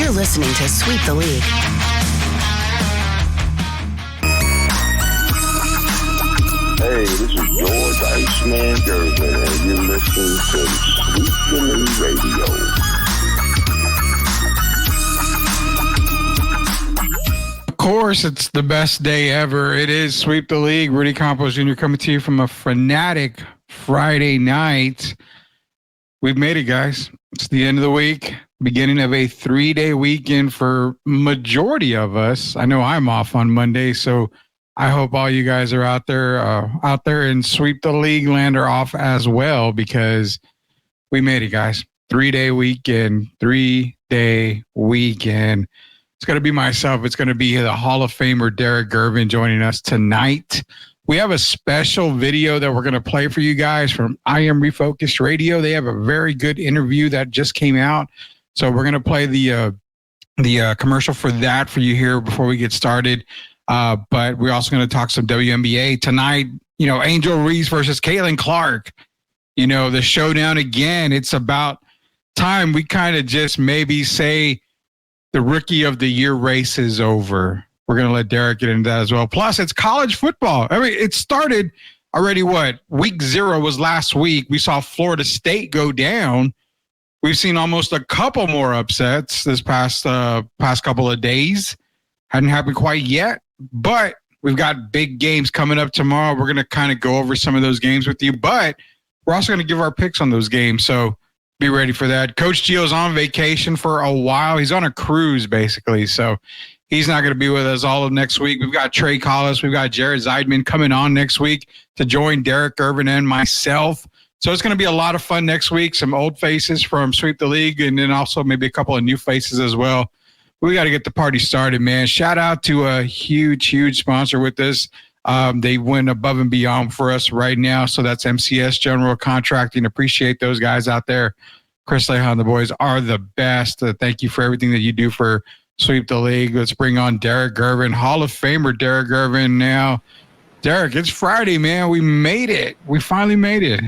You're listening to Sweep the League. Hey, this is George Iceman Gervin, and you're listening to Sweep the League Radio. Of course, it's the best day ever. It is Sweep the League. Rudy Campos Jr. coming to you from a FANATIC Friday night. We've made it, guys. It's the end of the week, beginning of a 3-day weekend for majority of us. I know I'm off on Monday, so I hope all you guys are out there in Sweep the League land are off as well, because we made it, guys. 3-day weekend, 3-day weekend. It's going to be myself. It's going to be the Hall of Famer Derek Gervin joining us tonight. We have a special video that we're going to play for you guys from I Am Refocused Radio. They have a very good interview that just came out. So we're going to play the commercial for that for you here before we get started. But we're also going to talk some WNBA tonight. You know, Angel Reese versus Caitlin Clark. You know, the showdown again. It's about time we kind of just maybe say the Rookie of the Year race is over. We're going to let Derek get into that as well. Plus, it's college football. I mean, it started already. Week 0 was last week. We saw Florida State go down. We've seen almost a couple more upsets this past couple of days. Hadn't happened quite yet, but we've got big games coming up tomorrow. We're going to kind of go over some of those games with you, but we're also going to give our picks on those games. So be ready for that. Coach Gio's on vacation for a while. He's on a cruise, basically. So he's not going to be with us all of next week. We've got Trey Collis. We've got Jared Zeidman coming on next week to join Derek Gervin and myself. So it's going to be a lot of fun next week. Some old faces from Sweep the League, and then also maybe a couple of new faces as well. We got to get the party started, man. Shout out to a huge sponsor with this. They went above and beyond for us right now. So that's MCS General Contracting. Appreciate those guys out there. Chris Leha and the boys are the best. Thank you for everything that you do for Sweep the League. Let's bring on Derek Gervin, Hall of Famer Derek Gervin now. Derek, it's Friday, man. We made it. We finally made it.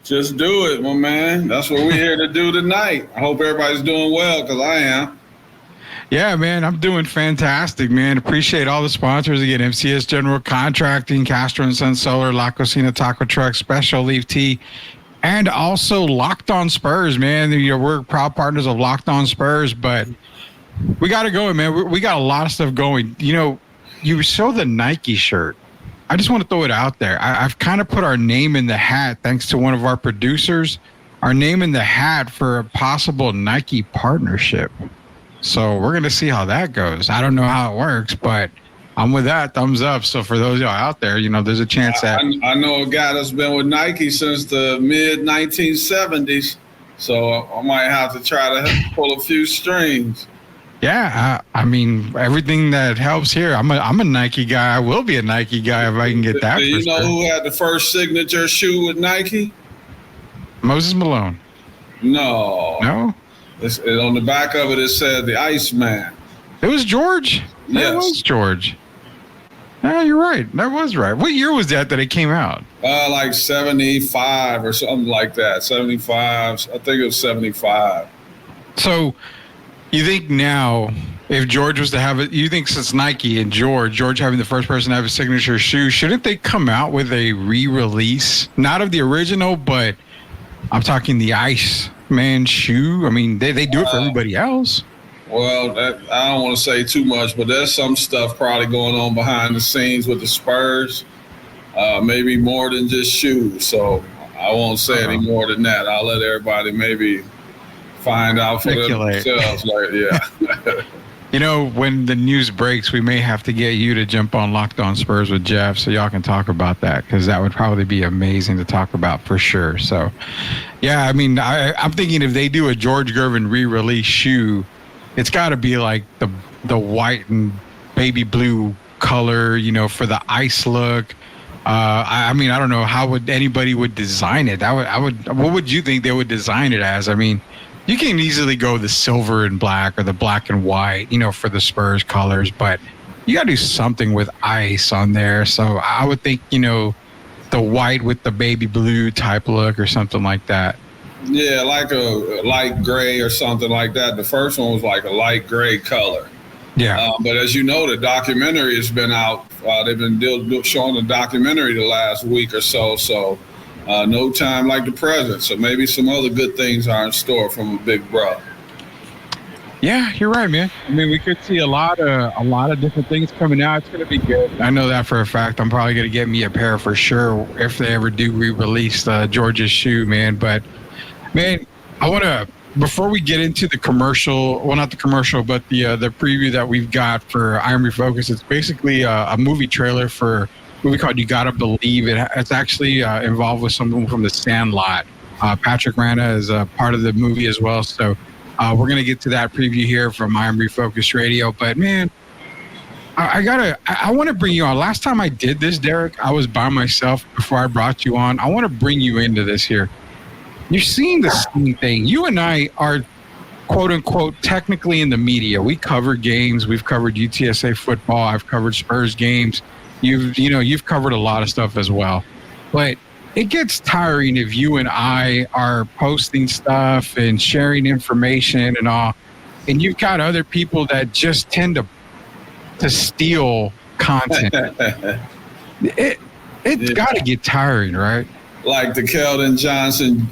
Just do it, my man. That's what we're here to do tonight. I hope everybody's doing well, because I am. Yeah, man, I'm doing fantastic, man. Appreciate all the sponsors. Again, MCS General Contracting, Castro & Son Solar, La Cocina Taco Truck, Special Leaf Tea, and also Locked On Spurs, man. You know, we're proud partners of Locked On Spurs, but we got to go, man. We got a lot of stuff going. You know, you show the Nike shirt. I just want to throw it out there. I've kind of put our name in the hat, thanks to one of our producers, our name in the hat for a possible Nike partnership. So we're going to see how that goes. I don't know how it works, but I'm with that. Thumbs up. So for those of y'all out there, you know, there's a chance that I know a guy that's been with Nike since the mid-1970s. So I might have to try to pull a few strings. Yeah, I mean, everything that helps here. I'm a Nike guy. I will be a Nike guy if I can get that. Do you know who had the first signature shoe with Nike? Moses Malone. No. No? On the back of it said the Iceman. It was George? Yes. It was George. Yeah, you're right. That was right. What year was that it came out? Like 75 or something like that. 75. I think it was 75. So you think now, if George was to have it, you think since Nike and George having the first person to have a signature shoe, shouldn't they come out with a re-release? Not of the original, but I'm talking the Iceman shoe. I mean, they do it for everybody else. Well, I don't want to say too much, but there's some stuff probably going on behind the scenes with the Spurs, maybe more than just shoes. So I won't say any more than that. I'll let everybody maybe find out for themselves. Like, yeah. You know, when the news breaks, we may have to get you to jump on Locked On Spurs with Jeff so y'all can talk about that, because that would probably be amazing to talk about for sure. So, yeah, I mean, I'm thinking if they do a George Gervin re-release shoe, it's got to be like the white and baby blue color, you know, for the ice look. I mean, I don't know how anybody would design it. What would you think they would design it as? I mean, you can easily go the silver and black or the black and white, you know, for the Spurs colors, but you got to do something with ice on there. So I would think, you know, the white with the baby blue type look or something like that. Yeah, like a light gray or something like that. The first one was like a light gray color. Yeah. But as you know, the documentary has been out. They've been showing the documentary the last week or so. So no time like the present. So maybe some other good things are in store from a big bro. Yeah, you're right, man. I mean, we could see a lot of different things coming out. It's going to be good. I know that for a fact. I'm probably going to get me a pair for sure if they ever do re-release George's shoe, man. But, man, I want to, before we get into the commercial, well, not the commercial, but the preview that we've got for Iron Refocus, it's basically a movie trailer for a movie called You Gotta Believe. It's actually involved with someone from The Sandlot. Patrick Rana is a part of the movie as well, so we're going to get to that preview here from Iron Refocus Radio. But, man, I want to bring you on. Last time I did this, Derek, I was by myself before I brought you on. I want to bring you into this here. You're seeing the same thing. You and I are, quote unquote, technically in the media. We cover games. We've covered UTSA football. I've covered Spurs games. You've covered a lot of stuff as well. But it gets tiring if you and I are posting stuff and sharing information and all, and you've got other people that just tend to steal content. It's got to get tiring, right? Like the Keldon Johnson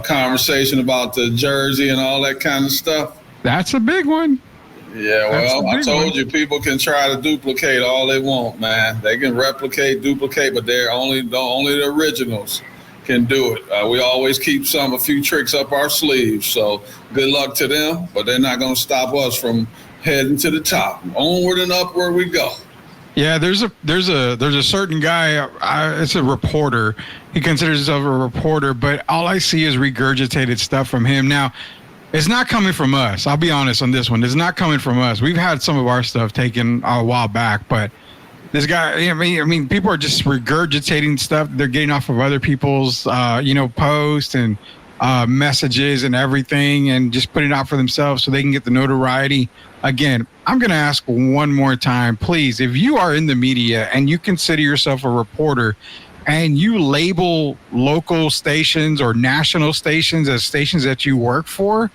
conversation about the jersey and all that kind of stuff. That's a big one. Yeah, well, I told you people can try to duplicate all they want, man. They can replicate, duplicate, but they're only the originals can do it. We always keep a few tricks up our sleeves. So good luck to them, but they're not going to stop us from heading to the top. Onward and upward we go. Yeah, there's a certain guy. It's a reporter. He considers himself a reporter, but all I see is regurgitated stuff from him. Now, it's not coming from us. I'll be honest on this one. It's not coming from us. We've had some of our stuff taken a while back, but this guy, I mean, people are just regurgitating stuff they're getting off of other people's, posts and messages and everything, and just putting it out for themselves so they can get the notoriety. Again, I'm going to ask one more time, please, if you are in the media and you consider yourself a reporter and you label local stations or national stations as stations that you work for,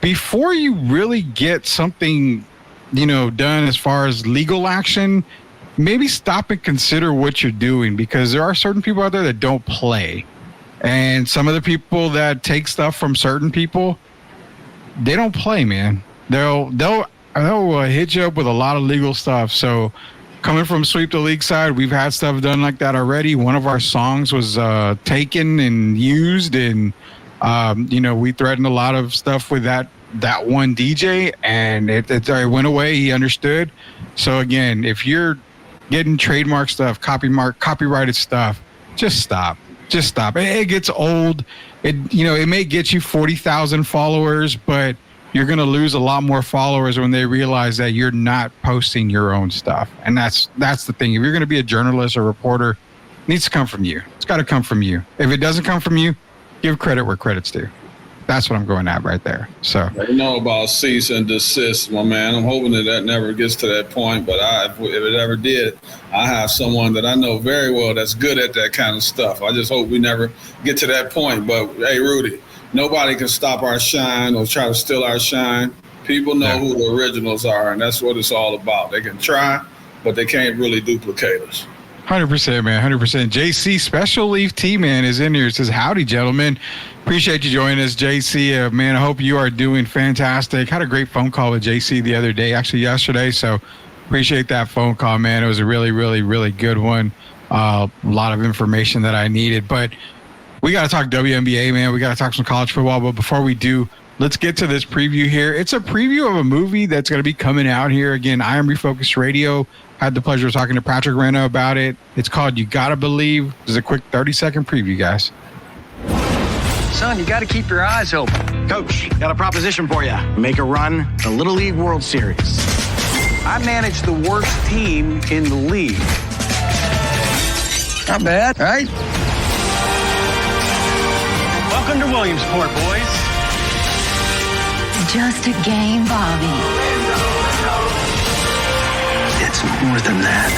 before you really get something, done as far as legal action, maybe stop and consider what you're doing, because there are certain people out there that don't play. And some of the people that take stuff from certain people, they don't play, man. They'll hit you up with a lot of legal stuff. So coming from Sweep the League side, we've had stuff done like that already. One of our songs was taken and used, and we threatened a lot of stuff with that one DJ, and it went away. He understood. So again, if you're getting trademark stuff, copyrighted stuff, just stop. Just stop. It gets old. It may get you 40,000 followers, but you're going to lose a lot more followers when they realize that you're not posting your own stuff. And that's the thing. If you're going to be a journalist or reporter, it needs to come from you. It's got to come from you. If it doesn't come from you, give credit where credit's due. That's what I'm going at right there. So I know about cease and desist, my man. I'm hoping that never gets to that point, but if it ever did, I have someone that I know very well that's good at that kind of stuff. I just hope we never get to that point. But hey, Rudy, nobody can stop our shine or try to steal our shine. People know who the originals are, and that's what it's all about. They can try, but they can't really duplicate us. 100%, man. 100%. JC Special Leaf T-Man is in here. It says, howdy, gentlemen. Appreciate you joining us, JC. Man, I hope you are doing fantastic. Had a great phone call with JC the other day, actually yesterday. So appreciate that phone call, man. It was a really, really, really good one. A lot of information that I needed. But we got to talk WNBA, man. We got to talk some college football. But before we do, let's get to this preview here. It's a preview of a movie that's going to be coming out here. Again, Iron Refocus Radio. Had the pleasure of talking to Patrick Rana about it. It's called You Gotta Believe. This is a quick 30-second preview, guys. Son, you got to keep your eyes open. Coach, got a proposition for you. Make a run the Little League World Series. I manage the worst team in the league. Not bad, right? Welcome to Williamsport, boys. Just a game, Bobby. It's more than that.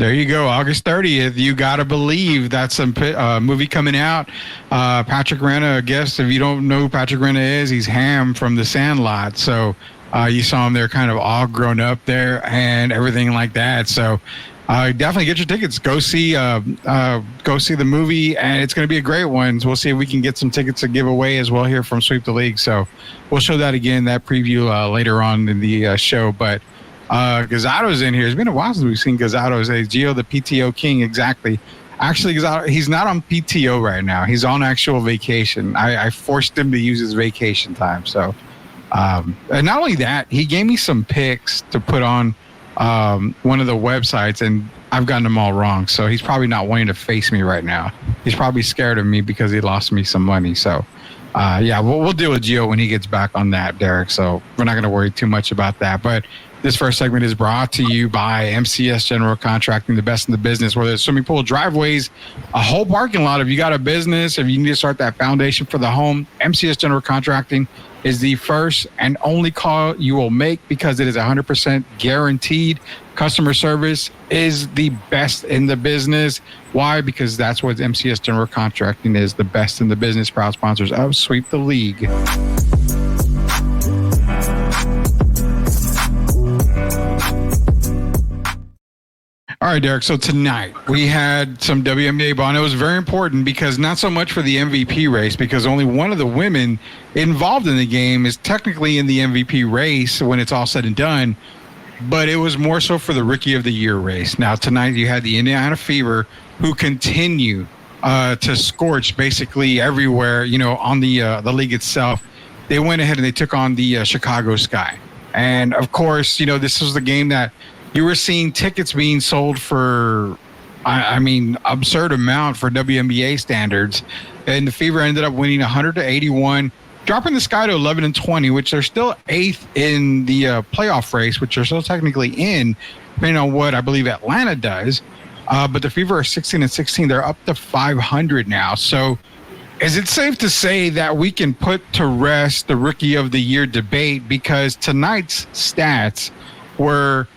There you go. August 30th. You got to believe that's a movie coming out. Patrick Renna, I guess, if you don't know who Patrick Renna is, he's Ham from The Sandlot. So you saw him there kind of all grown up there and everything like that. So definitely get your tickets. Go see the movie, and it's going to be a great one. So we'll see if we can get some tickets to give away as well here from Sweep the League. So we'll show that again, that preview later on in the show. But Gazzado's in here. It's been a while since we've seen Gazzado's. Gio, the PTO king, exactly. Actually, Gazzado, he's not on PTO right now. He's on actual vacation. I forced him to use his vacation time. So, and not only that, he gave me some picks to put on one of the websites, and I've gotten them all wrong. So he's probably not wanting to face me right now. He's probably scared of me because he lost me some money. So, yeah, we'll deal with Gio when he gets back on that, Derek. So we're not going to worry too much about that. But this first segment is brought to you by MCS General Contracting, the best in the business, whether it's swimming pool, driveways, a whole parking lot. If you got a business, if you need to start that foundation for the home, MCS General Contracting is the first and only call you will make because it is 100% guaranteed. Customer service is the best in the business. Why? Because that's what MCS General Contracting is, the best in the business. Proud sponsors of Sweep the League. All right, Derek. So tonight we had some WNBA ball, and it was very important because not so much for the MVP race, because only one of the women involved in the game is technically in the MVP race when it's all said and done, but it was more so for the Rookie of the Year race. Now tonight you had the Indiana Fever, who continue to scorch basically everywhere, on the league itself. They went ahead and they took on the Chicago Sky, and of course, this was the game that you were seeing tickets being sold for, absurd amount for WNBA standards. And the Fever ended up winning 100-81, dropping the Sky to 11-20, which they're still 8th in the playoff race, which they're still technically in, depending on what I believe Atlanta does. But the Fever are 16-16. They're up to 500 now. So is it safe to say that we can put to rest the Rookie of the Year debate? Because tonight's stats were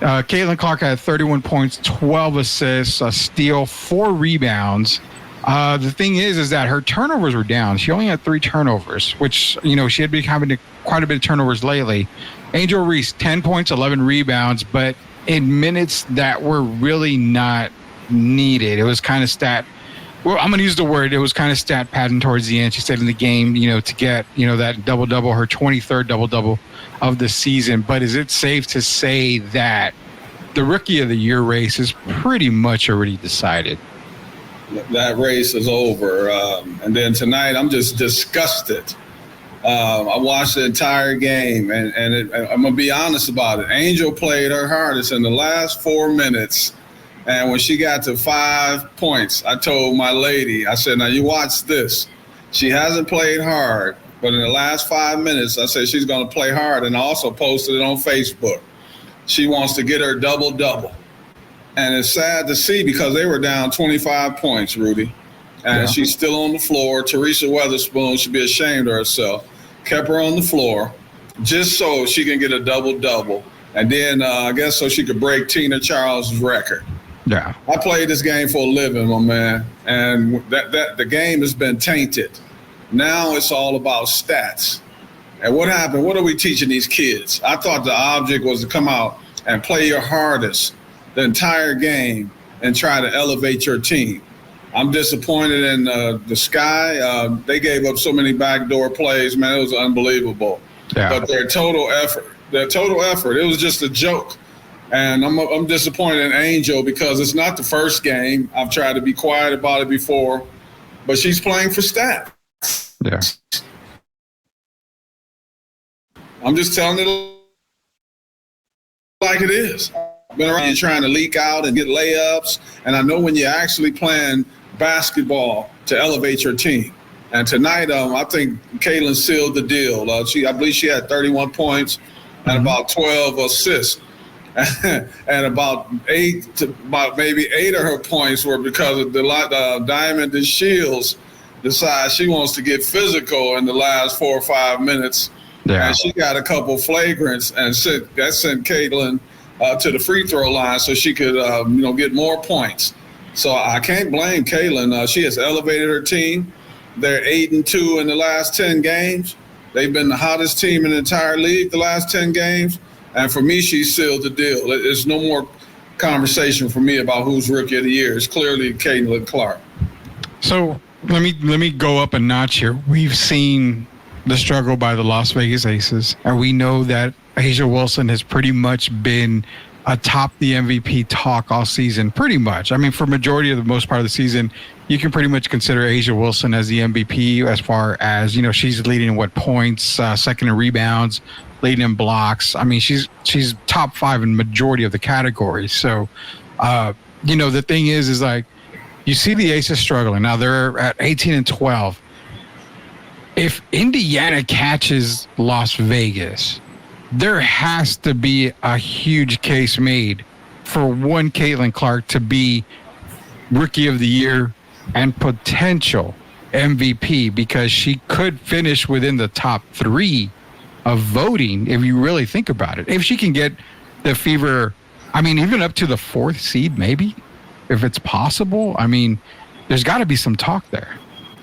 Caitlin Clark had 31 points, 12 assists, a steal, 4 rebounds. The thing is that her turnovers were down. She only had 3 turnovers, which, she had been having quite a bit of turnovers lately. Angel Reese, 10 points, 11 rebounds, but in minutes that were really not needed. It was kind of I'm going to use the word, it was kind of stat pattern towards the end. She said in the game, to get, that double-double, her 23rd double-double of the season. But is it safe to say that the Rookie of the Year race is pretty much already decided? That race is over. And then tonight, I'm just disgusted. I watched the entire game, and I'm going to be honest about it. Angel played her hardest in the last 4 minutes. And when she got to 5 points, I told my lady, I said, now you watch this. She hasn't played hard, but in the last 5 minutes, I said she's going to play hard, and I also posted it on Facebook. She wants to get her double-double. And it's sad to see because they were down 25 points, Rudy. And she's still on the floor. Teresa Weatherspoon should be ashamed of herself. Kept her on the floor just so she can get a double-double. And then I guess so she could break Tina Charles' record. Yeah, I played this game for a living, my man, and that the game has been tainted. Now it's all about stats. And what happened? What are we teaching these kids? I thought the object was to come out and play your hardest the entire game and try to elevate your team. I'm disappointed in the Sky. They gave up so many backdoor plays, man. It was unbelievable. Yeah. But their total effort, it was just a joke. And I'm disappointed in Angel because it's not the first game. I've tried to be quiet about it before, but she's playing for stats. Yeah. I'm just telling it like it is. I've been around trying to leak out and get layups, and I know when you're actually playing basketball to elevate your team. And tonight, I think Caitlin sealed the deal. I believe she had 31 points and about 12 assists. And about maybe 8 of her points were because of the Diamond and Shields decides she wants to get physical in the last 4 or 5 minutes. Yeah. And she got a couple flagrants, and that sent Caitlin to the free throw line so she could, get more points. So I can't blame Kaylin. She has elevated her team. They're 8-2 in the last 10 games. They've been the hottest team in the entire league the last 10 games. And for me, she sealed the deal. There's no more conversation for me about who's rookie of the year. It's clearly Caitlin Clark. So let me go up a notch here. We've seen the struggle by the Las Vegas Aces, and we know that A'ja Wilson has pretty much been atop the MVP talk all season, pretty much. I mean, for majority of the most part of the season, you can pretty much consider A'ja Wilson as the MVP as far as, she's leading in points, second in rebounds, leading in blocks. I mean, she's top 5 in majority of the categories. So, the thing is like, you see the Aces struggling. Now they're at 18-12. If Indiana catches Las Vegas, there has to be a huge case made for one Caitlin Clark to be Rookie of the Year and potential MVP, because she could finish within the top 3 of voting if you really think about it. If she can get the Fever, I mean, even up to the 4th seed, maybe, if it's possible. I mean, there's got to be some talk there.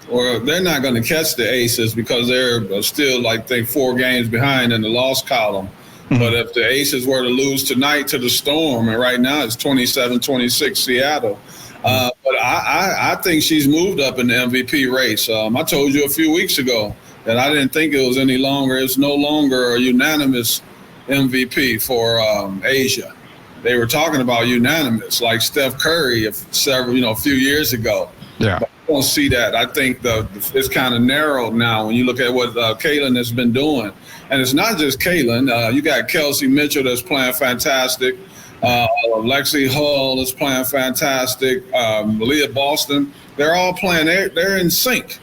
Well, they're not going to catch the Aces because they're still, 4 games behind in the loss column. Mm-hmm. But if the Aces were to lose tonight to the Storm, and right now it's 27-26 Seattle, but I think she's moved up in the MVP race. I told you a few weeks ago that I didn't think it was any longer. It's no longer a unanimous MVP for A'ja. They were talking about unanimous, like Steph Curry a few years ago. Yeah. But I don't see that. I think it's kind of narrowed now when you look at what Kaylin has been doing. And it's not just Kaylin. You got Kelsey Mitchell that's playing fantastic. Lexi Hull is playing fantastic. Leah Boston. They're all playing. They're in sync.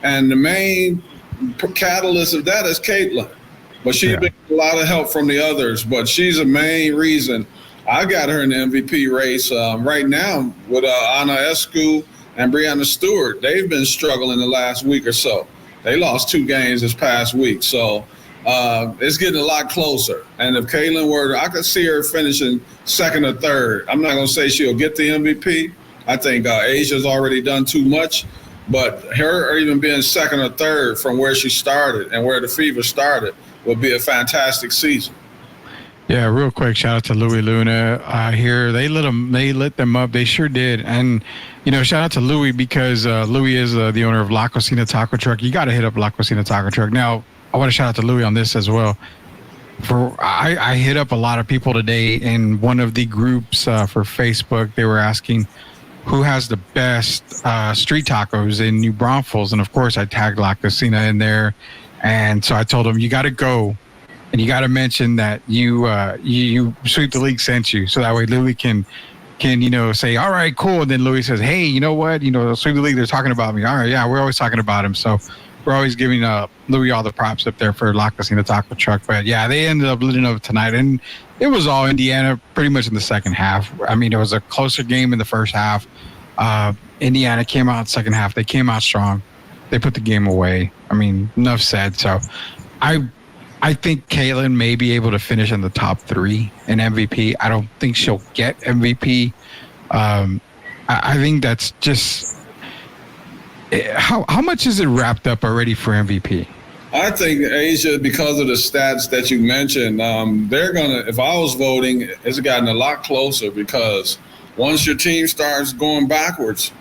And the main catalyst of that is Caitlin. But she's been a lot of help from the others. But she's a main reason. I got her in the MVP race right now with Anna Escu and Breanna Stewart. They've been struggling the last week or so. They lost 2 games this past week. So it's getting a lot closer. And if Caitlin were I could see her finishing 2nd or 3rd. I'm not going to say she'll get the MVP. I think Asia's already done too much. But her even being 2nd or 3rd from where she started and where the Fever started would be a fantastic season. Yeah, real quick, shout out to Louis Luna here. They lit them up. They sure did. And, shout out to Louis because Louis is the owner of La Cocina Taco Truck. You got to hit up La Cocina Taco Truck. Now, I want to shout out to Louis on this as well. I hit up a lot of people today in one of the groups for Facebook. They were asking who has the best street tacos in New Braunfels. And, of course, I tagged La Cocina in there. And so I told them, you got to go. And you got to mention that you Sweep the League sent you, so that way Louis can say, all right, cool. And then Louis says, hey, you know what? Sweep the League, they're talking about me. All right, yeah, we're always talking about him. So we're always giving Louis all the props up there for La Cocina Taco Truck. But yeah, they ended up leading up tonight, and it was all Indiana pretty much in the second half. I mean, it was a closer game in the first half. Indiana came out in the second half. They came out strong. They put the game away. I mean, enough said. So I think Caitlin may be able to finish in the top 3 in MVP. I don't think she'll get MVP. I think that's just how much is it wrapped up already for MVP? I think A'ja, because of the stats that you mentioned, they're gonna. If I was voting, it's gotten a lot closer because once your team starts going backwards,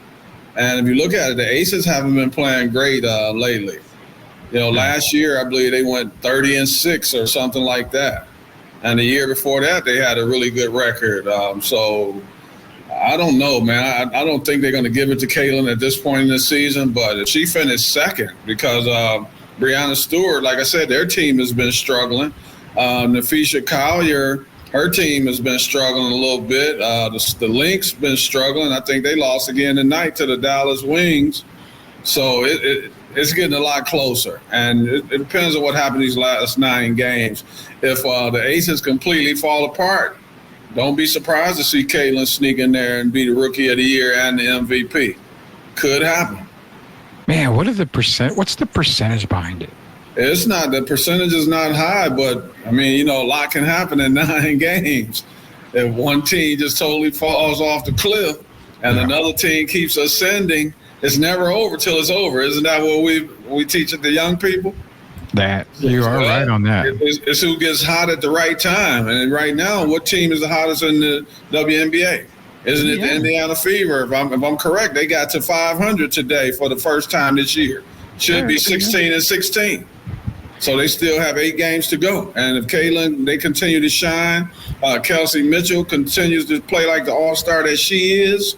and if you look at it, the Aces haven't been playing great lately. Last year, I believe they went 30-6 or something like that. And the year before that, they had a really good record. So I don't know, man. I don't think they're going to give it to Caitlin at this point in the season. But if she finished 2nd, because Breanna Stewart, like I said, their team has been struggling. Nafisha Collier, her team has been struggling a little bit. The Lynx been struggling. I think they lost again tonight to the Dallas Wings. So it's getting a lot closer, and it depends on what happened these last 9 games. If the Aces completely fall apart, don't be surprised to see Caitlin sneak in there and be the Rookie of the Year and the MVP. Could happen. Man, what's the percentage behind it? It's not, the percentage is not high, but I mean, a lot can happen in 9 games. if one team just totally falls off the cliff and another team keeps ascending, it's never over till it's over. Isn't that what we teach the young people? That you are right on that. It's who gets hot at the right time. And right now, what team is the hottest in the WNBA? Isn't it the Indiana Fever? If I'm correct, they got to 500 today for the first time this year. Should be 16-16. So they still have 8 games to go. And if Caitlin, they continue to shine, Kelsey Mitchell continues to play like the all-star that she is,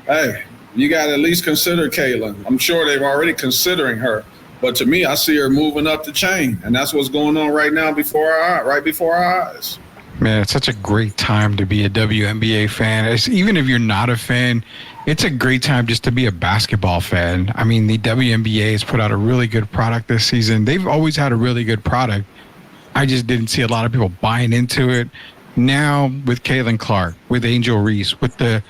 hey, you got to at least consider Caitlin. I'm sure they're already considering her. But to me, I see her moving up the chain. And that's what's going on right now right before our eyes. Man, it's such a great time to be a WNBA fan. Even if you're not a fan, it's a great time just to be a basketball fan. I mean, the WNBA has put out a really good product this season. They've always had a really good product. I just didn't see a lot of people buying into it. Now with Caitlin Clark, with Angel Reese, with the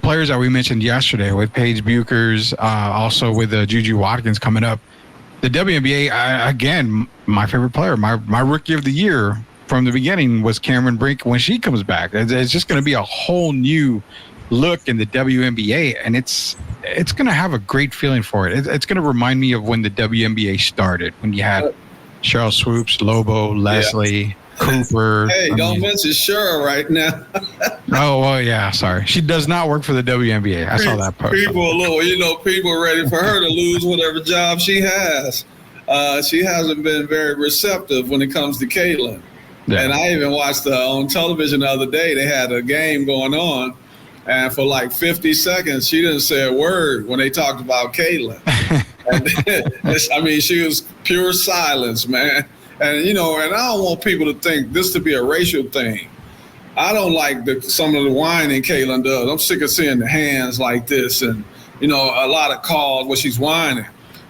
players that we mentioned yesterday, with Paige Buchers, also with Juju Watkins coming up, the WNBA, again, my favorite player, my rookie of the year from the beginning was Cameron Brink when she comes back. It's just going to be a whole new look in the WNBA, and it's going to have a great feeling for it. It's going to remind me of when the WNBA started, when you had Cheryl Swoops, Lobo, Leslie, Cooper. Hey, don't mention Cheryl right now. Oh, well, yeah, sorry. She does not work for the WNBA. I saw that post. People are ready for her to lose whatever job she has. She hasn't been very receptive when it comes to Caitlin. Yeah. And I even watched on television the other day, they had a game going on, and for like 50 seconds, she didn't say a word when they talked about Caitlin. She was pure silence, man. And, and I don't want people to think this to be a racial thing. I don't like some of the whining Caitlin does. I'm sick of seeing the hands like this and, a lot of calls where she's whining.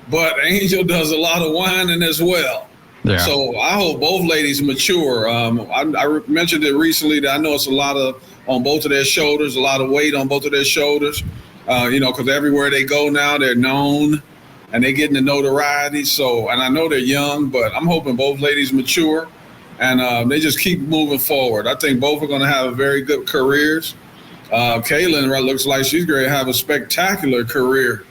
But Angel does a lot of whining as well. Yeah. So I hope both ladies mature. I mentioned it recently that I know it's a lot on both of their shoulders, a lot of weight on both of their shoulders, because everywhere they go now, they're known and they're getting the notoriety. So, and I know they're young, but I'm hoping both ladies mature and they just keep moving forward. I think both are going to have very good careers. Caitlin looks like she's going to have a spectacular career.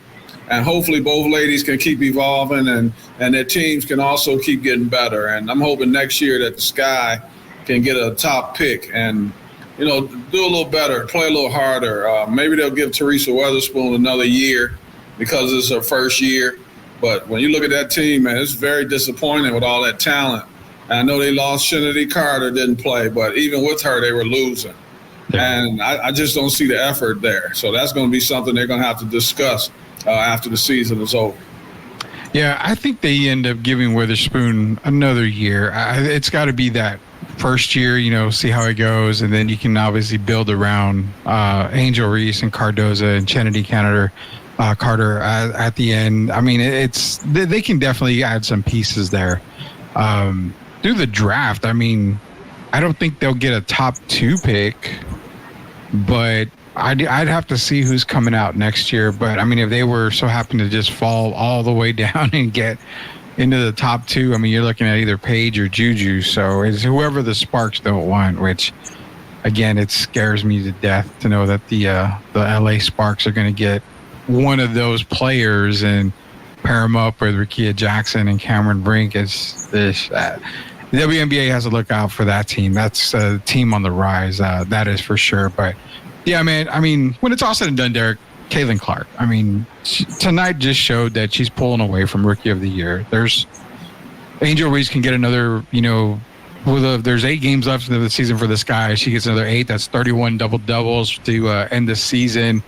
And hopefully both ladies can keep evolving and their teams can also keep getting better. And I'm hoping next year that the Sky can get a top pick and, do a little better, play a little harder. Maybe they'll give Teresa Weatherspoon another year because it's her first year. But when you look at that team, man, it's very disappointing with all that talent. And I know they lost Shinity Carter, didn't play, but even with her, they were losing. Yeah. And I just don't see the effort there. So that's going to be something they're going to have to discuss after the season is over. Yeah, I think they end up giving Witherspoon another year. It's got to be that first year, see how it goes, and then you can obviously build around Angel Reese and Cardoza and Kennedy Carter at the end. I mean, they can definitely add some pieces there. Through the draft, I mean, I don't think they'll get a top 2 pick, but I'd have to see who's coming out next year. But I mean, if they were so happen to just fall all the way down and get into the top 2, I mean, you're looking at either Paige or Juju. So it's whoever the Sparks don't want, which again, it scares me to death to know that the LA Sparks are going to get one of those players and pair them up with Rickea Jackson and Cameron Brink. The WNBA has to look out for that team. That's a team on the rise. That is for sure. But yeah, man, I mean, when it's all said and done, Derek, Caitlin Clark, I mean, tonight just showed that she's pulling away from Rookie of the Year. There's Angel Reese can get another, there's 8 games left in the season for this guy. She gets another 8. That's 31 double-doubles to end the season.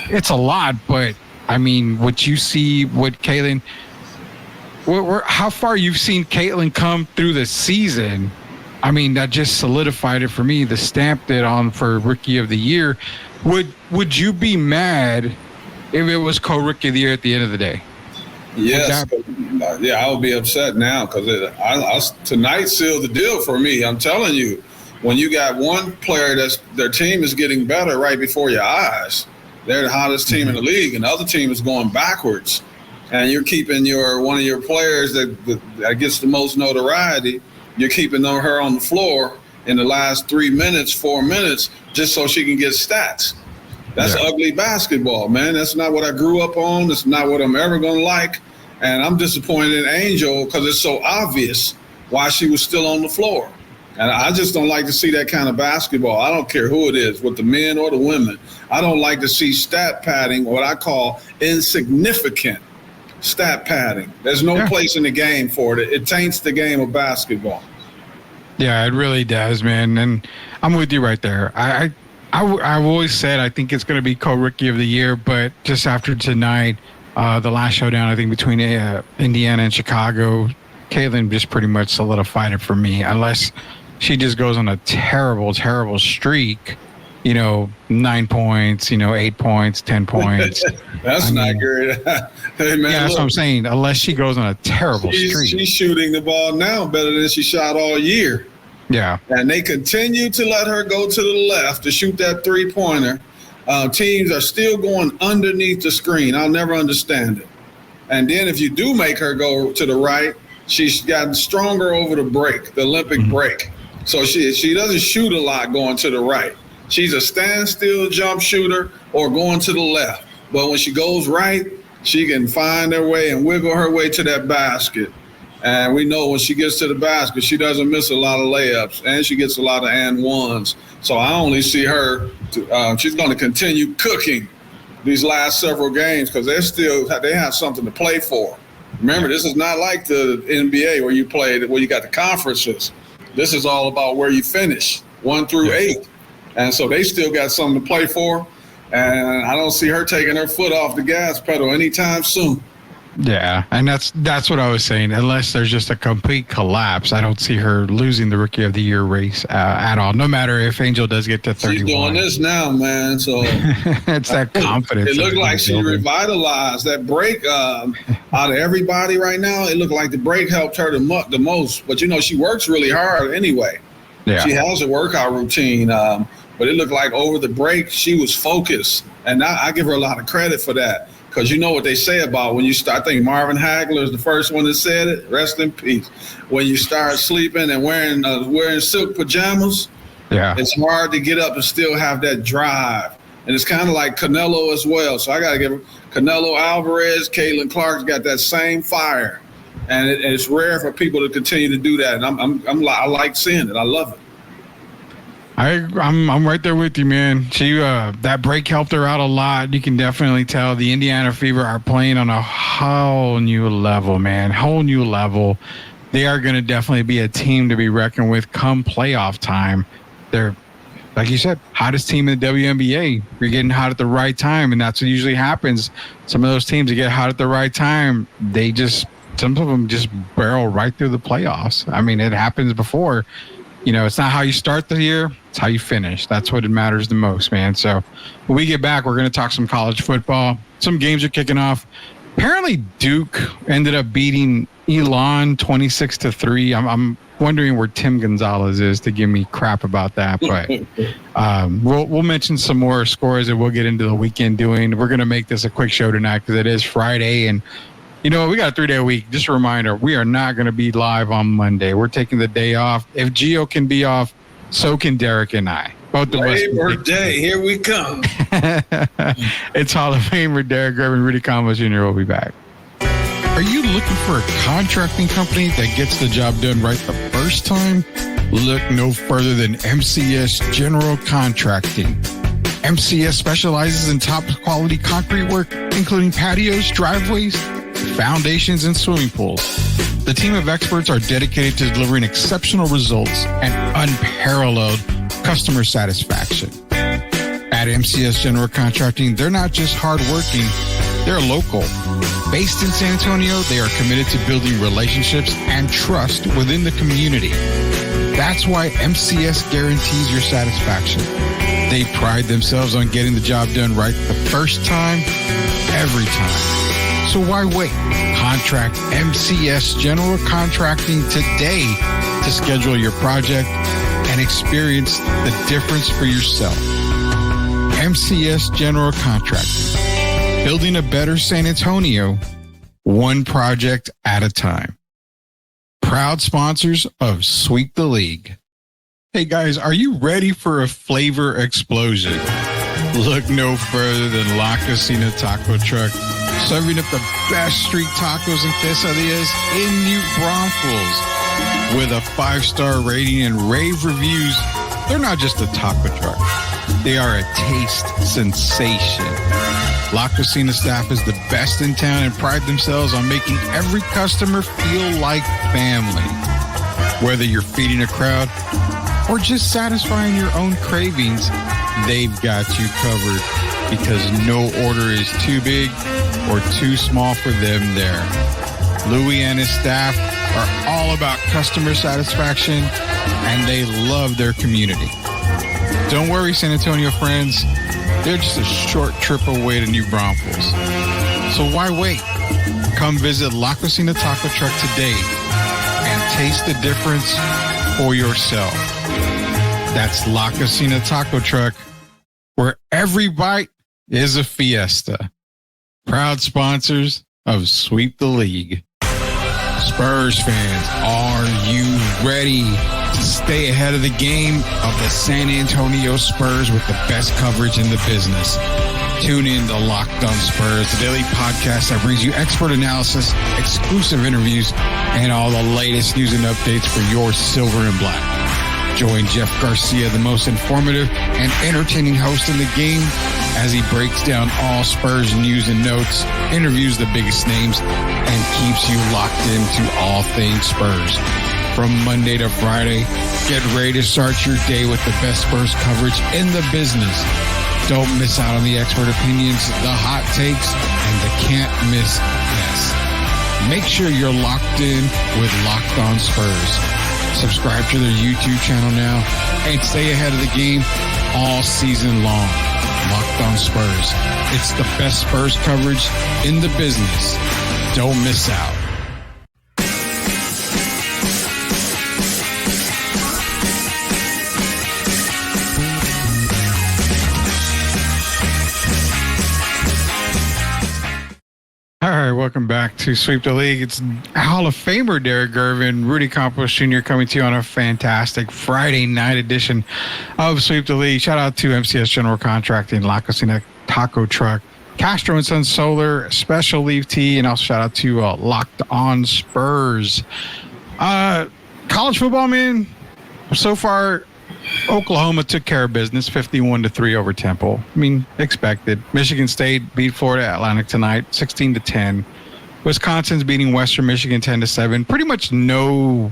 It's a lot, but, I mean, what you see, what Caitlin, how far you've seen Caitlin come through the season, I mean, that just solidified it for me. The stamped it on for Rookie of the Year. Would you be mad if it was co-Rookie of the Year at the end of the day? Yes. I would be upset now because tonight sealed the deal for me. I'm telling you, when you got one player their team is getting better right before your eyes, they're the hottest team in the league, and the other team is going backwards, and you're keeping one of your players that gets the most notoriety, you're keeping her on the floor, in the last 3 minutes, 4 minutes, just so she can get stats. That's ugly basketball, man. That's not what I grew up on. That's not what I'm ever going to like. And I'm disappointed in Angel because it's so obvious why she was still on the floor. And I just don't like to see that kind of basketball. I don't care who it is, with the men or the women. I don't like to see stat padding, what I call insignificant stat padding. There's no place in the game for it. It taints the game of basketball. Yeah, it really does, man. And I'm with you right there. I've always said I think it's going to be co-rookie of the year, but just after tonight, the last showdown, I think between Indiana and Chicago, Caitlin just pretty much solidified it for me, unless she just goes on a terrible, terrible streak, 9 points, 8 points, 10 points. That's not good. Hey, man, that's what I'm saying. Unless she goes on a terrible streak. She's shooting the ball now better than she shot all year. Yeah. And they continue to let her go to the left to shoot that three-pointer. Teams are still going underneath the screen. I'll never understand it. And then if you do make her go to the right, she's gotten stronger over the break, the Olympic break. So she doesn't shoot a lot going to the right. She's a standstill jump shooter or going to the left. But when she goes right, she can find her way and wiggle her way to that basket. And we know when she gets to the basket, she doesn't miss a lot of layups, and she gets a lot of and ones. So I only see her, she's going to continue cooking these last several games because they have something to play for. Remember, this is not like the NBA where you got the conferences. This is all about where you finish, 1 through 8. And so they still got something to play for. And I don't see her taking her foot off the gas pedal anytime soon. Yeah, and that's what I was saying. Unless there's just a complete collapse, I don't see her losing the Rookie of the Year race at all, no matter if Angel does get to 31. She's doing this now, man. So it's that confidence. It looked like she revitalized that break out of everybody right now. It looked like the break helped her the most. But, she works really hard anyway. Yeah. She has a workout routine. But it looked like over the break, she was focused. And I give her a lot of credit for that. Because you know what they say about when you start, I think Marvin Hagler is the first one that said it, rest in peace. When you start sleeping and wearing silk pajamas, it's hard to get up and still have that drive. And it's kind of like Canelo as well. So I got to give Canelo Alvarez, Caitlin Clark's got that same fire. And it's rare for people to continue to do that. And I like seeing it. I love it. I'm right there with you, man. She that break helped her out a lot. You can definitely tell the Indiana Fever are playing on a whole new level, man. Whole new level. They are going to definitely be a team to be reckoned with come playoff time. They're, like you said, hottest team in the WNBA. You're getting hot at the right time, and that's what usually happens. Some of those teams that get hot at the right time, some of them just barrel right through the playoffs. I mean, it happens before. It's not how you start the year, it's how you finish. That's what it matters the most, man. So when we get back, we're going to talk some college football. Some games are kicking off. Apparently Duke ended up beating Elon 26-3. I'm wondering where Tim Gonzalez is to give me crap about that. But we'll mention some more scores that we'll get into the weekend doing. We're going to make this a quick show tonight because it is Friday. And we got a 3-day week. Just a reminder, we are not going to be live on Monday. We're taking the day off. If Gio can be off, so can Derek and I. Both of us. Labor Day, here we come. It's Hall of Famer Derek Griffin, Rudy Campos Jr. will be back. Are you looking for a contracting company that gets the job done right the first time? Look no further than MCS General Contracting. MCS specializes in top quality concrete work, including patios, driveways, foundations, and swimming pools. The team of experts are dedicated to delivering exceptional results and unparalleled customer satisfaction. At MCS General Contracting, they're not just hardworking, they're local. Based in San Antonio, they are committed to building relationships and trust within the community. That's why MCS guarantees your satisfaction. They pride themselves on getting the job done right the first time, every time. So why wait? Contract MCS General Contracting today to schedule your project and experience the difference for yourself. MCS General Contracting. Building a better San Antonio, one project at a time. Proud sponsors of Sweep the League. Hey guys, are you ready for a flavor explosion? Look no further than La Cocina Taco Truck, serving up the best street tacos and quesadillas in New Braunfels. With a 5-star rating and rave reviews, they're not just a taco truck. They are a taste sensation. La Cocina staff is the best in town and pride themselves on making every customer feel like family. Whether you're feeding a crowd or just satisfying your own cravings, they've got you covered because no order is too big or too small for them there. Louis and his staff are all about customer satisfaction, and they love their community. Don't worry, San Antonio friends. They're just a short trip away to New Braunfels. So why wait? Come visit La Cocina Taco Truck today and taste the difference for yourself. That's La Cocina Taco Truck, where every bite is a fiesta. Proud sponsors of Sweep the League. Spurs fans, are you ready to stay ahead of the game of the San Antonio Spurs with the best coverage in the business? Tune in to Locked On Spurs, the daily podcast that brings you expert analysis, exclusive interviews, and all the latest news and updates for your silver and black. Join Jeff Garcia, the most informative and entertaining host in the game, as he breaks down all Spurs news and notes, interviews the biggest names, and keeps you locked into all things Spurs. From Monday to Friday, get ready to start your day with the best Spurs coverage in the business. Don't miss out on the expert opinions, the hot takes, and the can't miss guests. Make sure you're locked in with Locked On Spurs. Subscribe to their YouTube channel now and stay ahead of the game all season long. Locked On Spurs. It's the best Spurs coverage in the business. Don't miss out. All right, welcome back to Sweep the League. It's Hall of Famer Derek Gervin, Rudy Campos Jr. coming to you on a fantastic Friday night edition of Sweep the League. Shout out to MCS General Contracting, La Cocina Taco Truck, Castro and Son Solar, Special Leaf Tea, and also shout out to Locked On Spurs. College football, man, so far, Oklahoma took care of business, 51-3 over Temple. I mean, expected. Michigan State beat Florida Atlantic tonight, 16-10. Wisconsin's beating Western Michigan 10-7. Pretty much no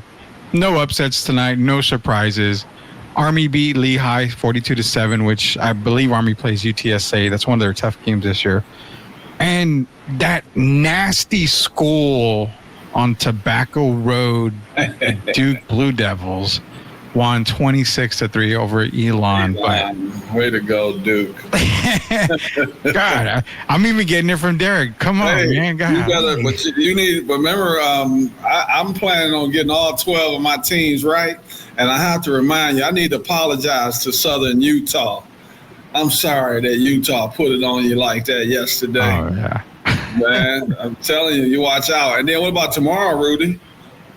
upsets tonight, no surprises. Army beat Lehigh 42-7, which I believe Army plays UTSA. That's one of their tough games this year. And that nasty school on Tobacco Road, Duke Blue Devils, won 26-3 over Elon. But way to go, Duke! God, I'm even getting it from Derek. Come on, man. God. You need. Remember, I'm planning on getting all 12 of my teams right, and I have to remind you, I need to apologize to Southern Utah. I'm sorry that Utah put it on you like that yesterday. Oh yeah, man. I'm telling you, you watch out. And then what about tomorrow, Rudy?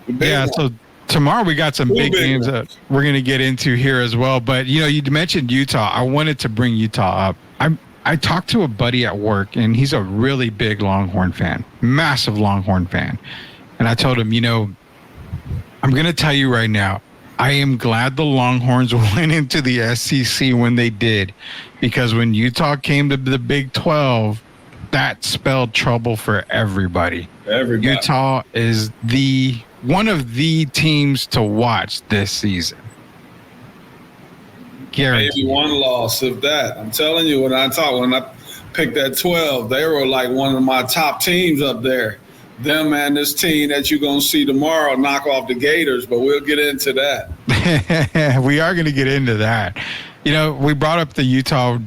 Yeah, so tomorrow we got some big games that we're going to get into here as well. But, you know, you mentioned Utah. I wanted to bring Utah up. I talked to a buddy at work, and he's a really big Longhorn fan, massive Longhorn fan. And I told him, you know, I'm going to tell you right now, I am glad the Longhorns went into the SEC when they did, because when Utah came to the Big 12, that spelled trouble for everybody. Utah is one of the teams to watch this season. Guaranteed. Maybe one loss of that. I'm telling you, when I picked that 12, they were like one of my top teams up there. Them and this team that you're going to see tomorrow knock off the Gators, but we'll get into that. We are going to get into that. You know, we brought up the Utah.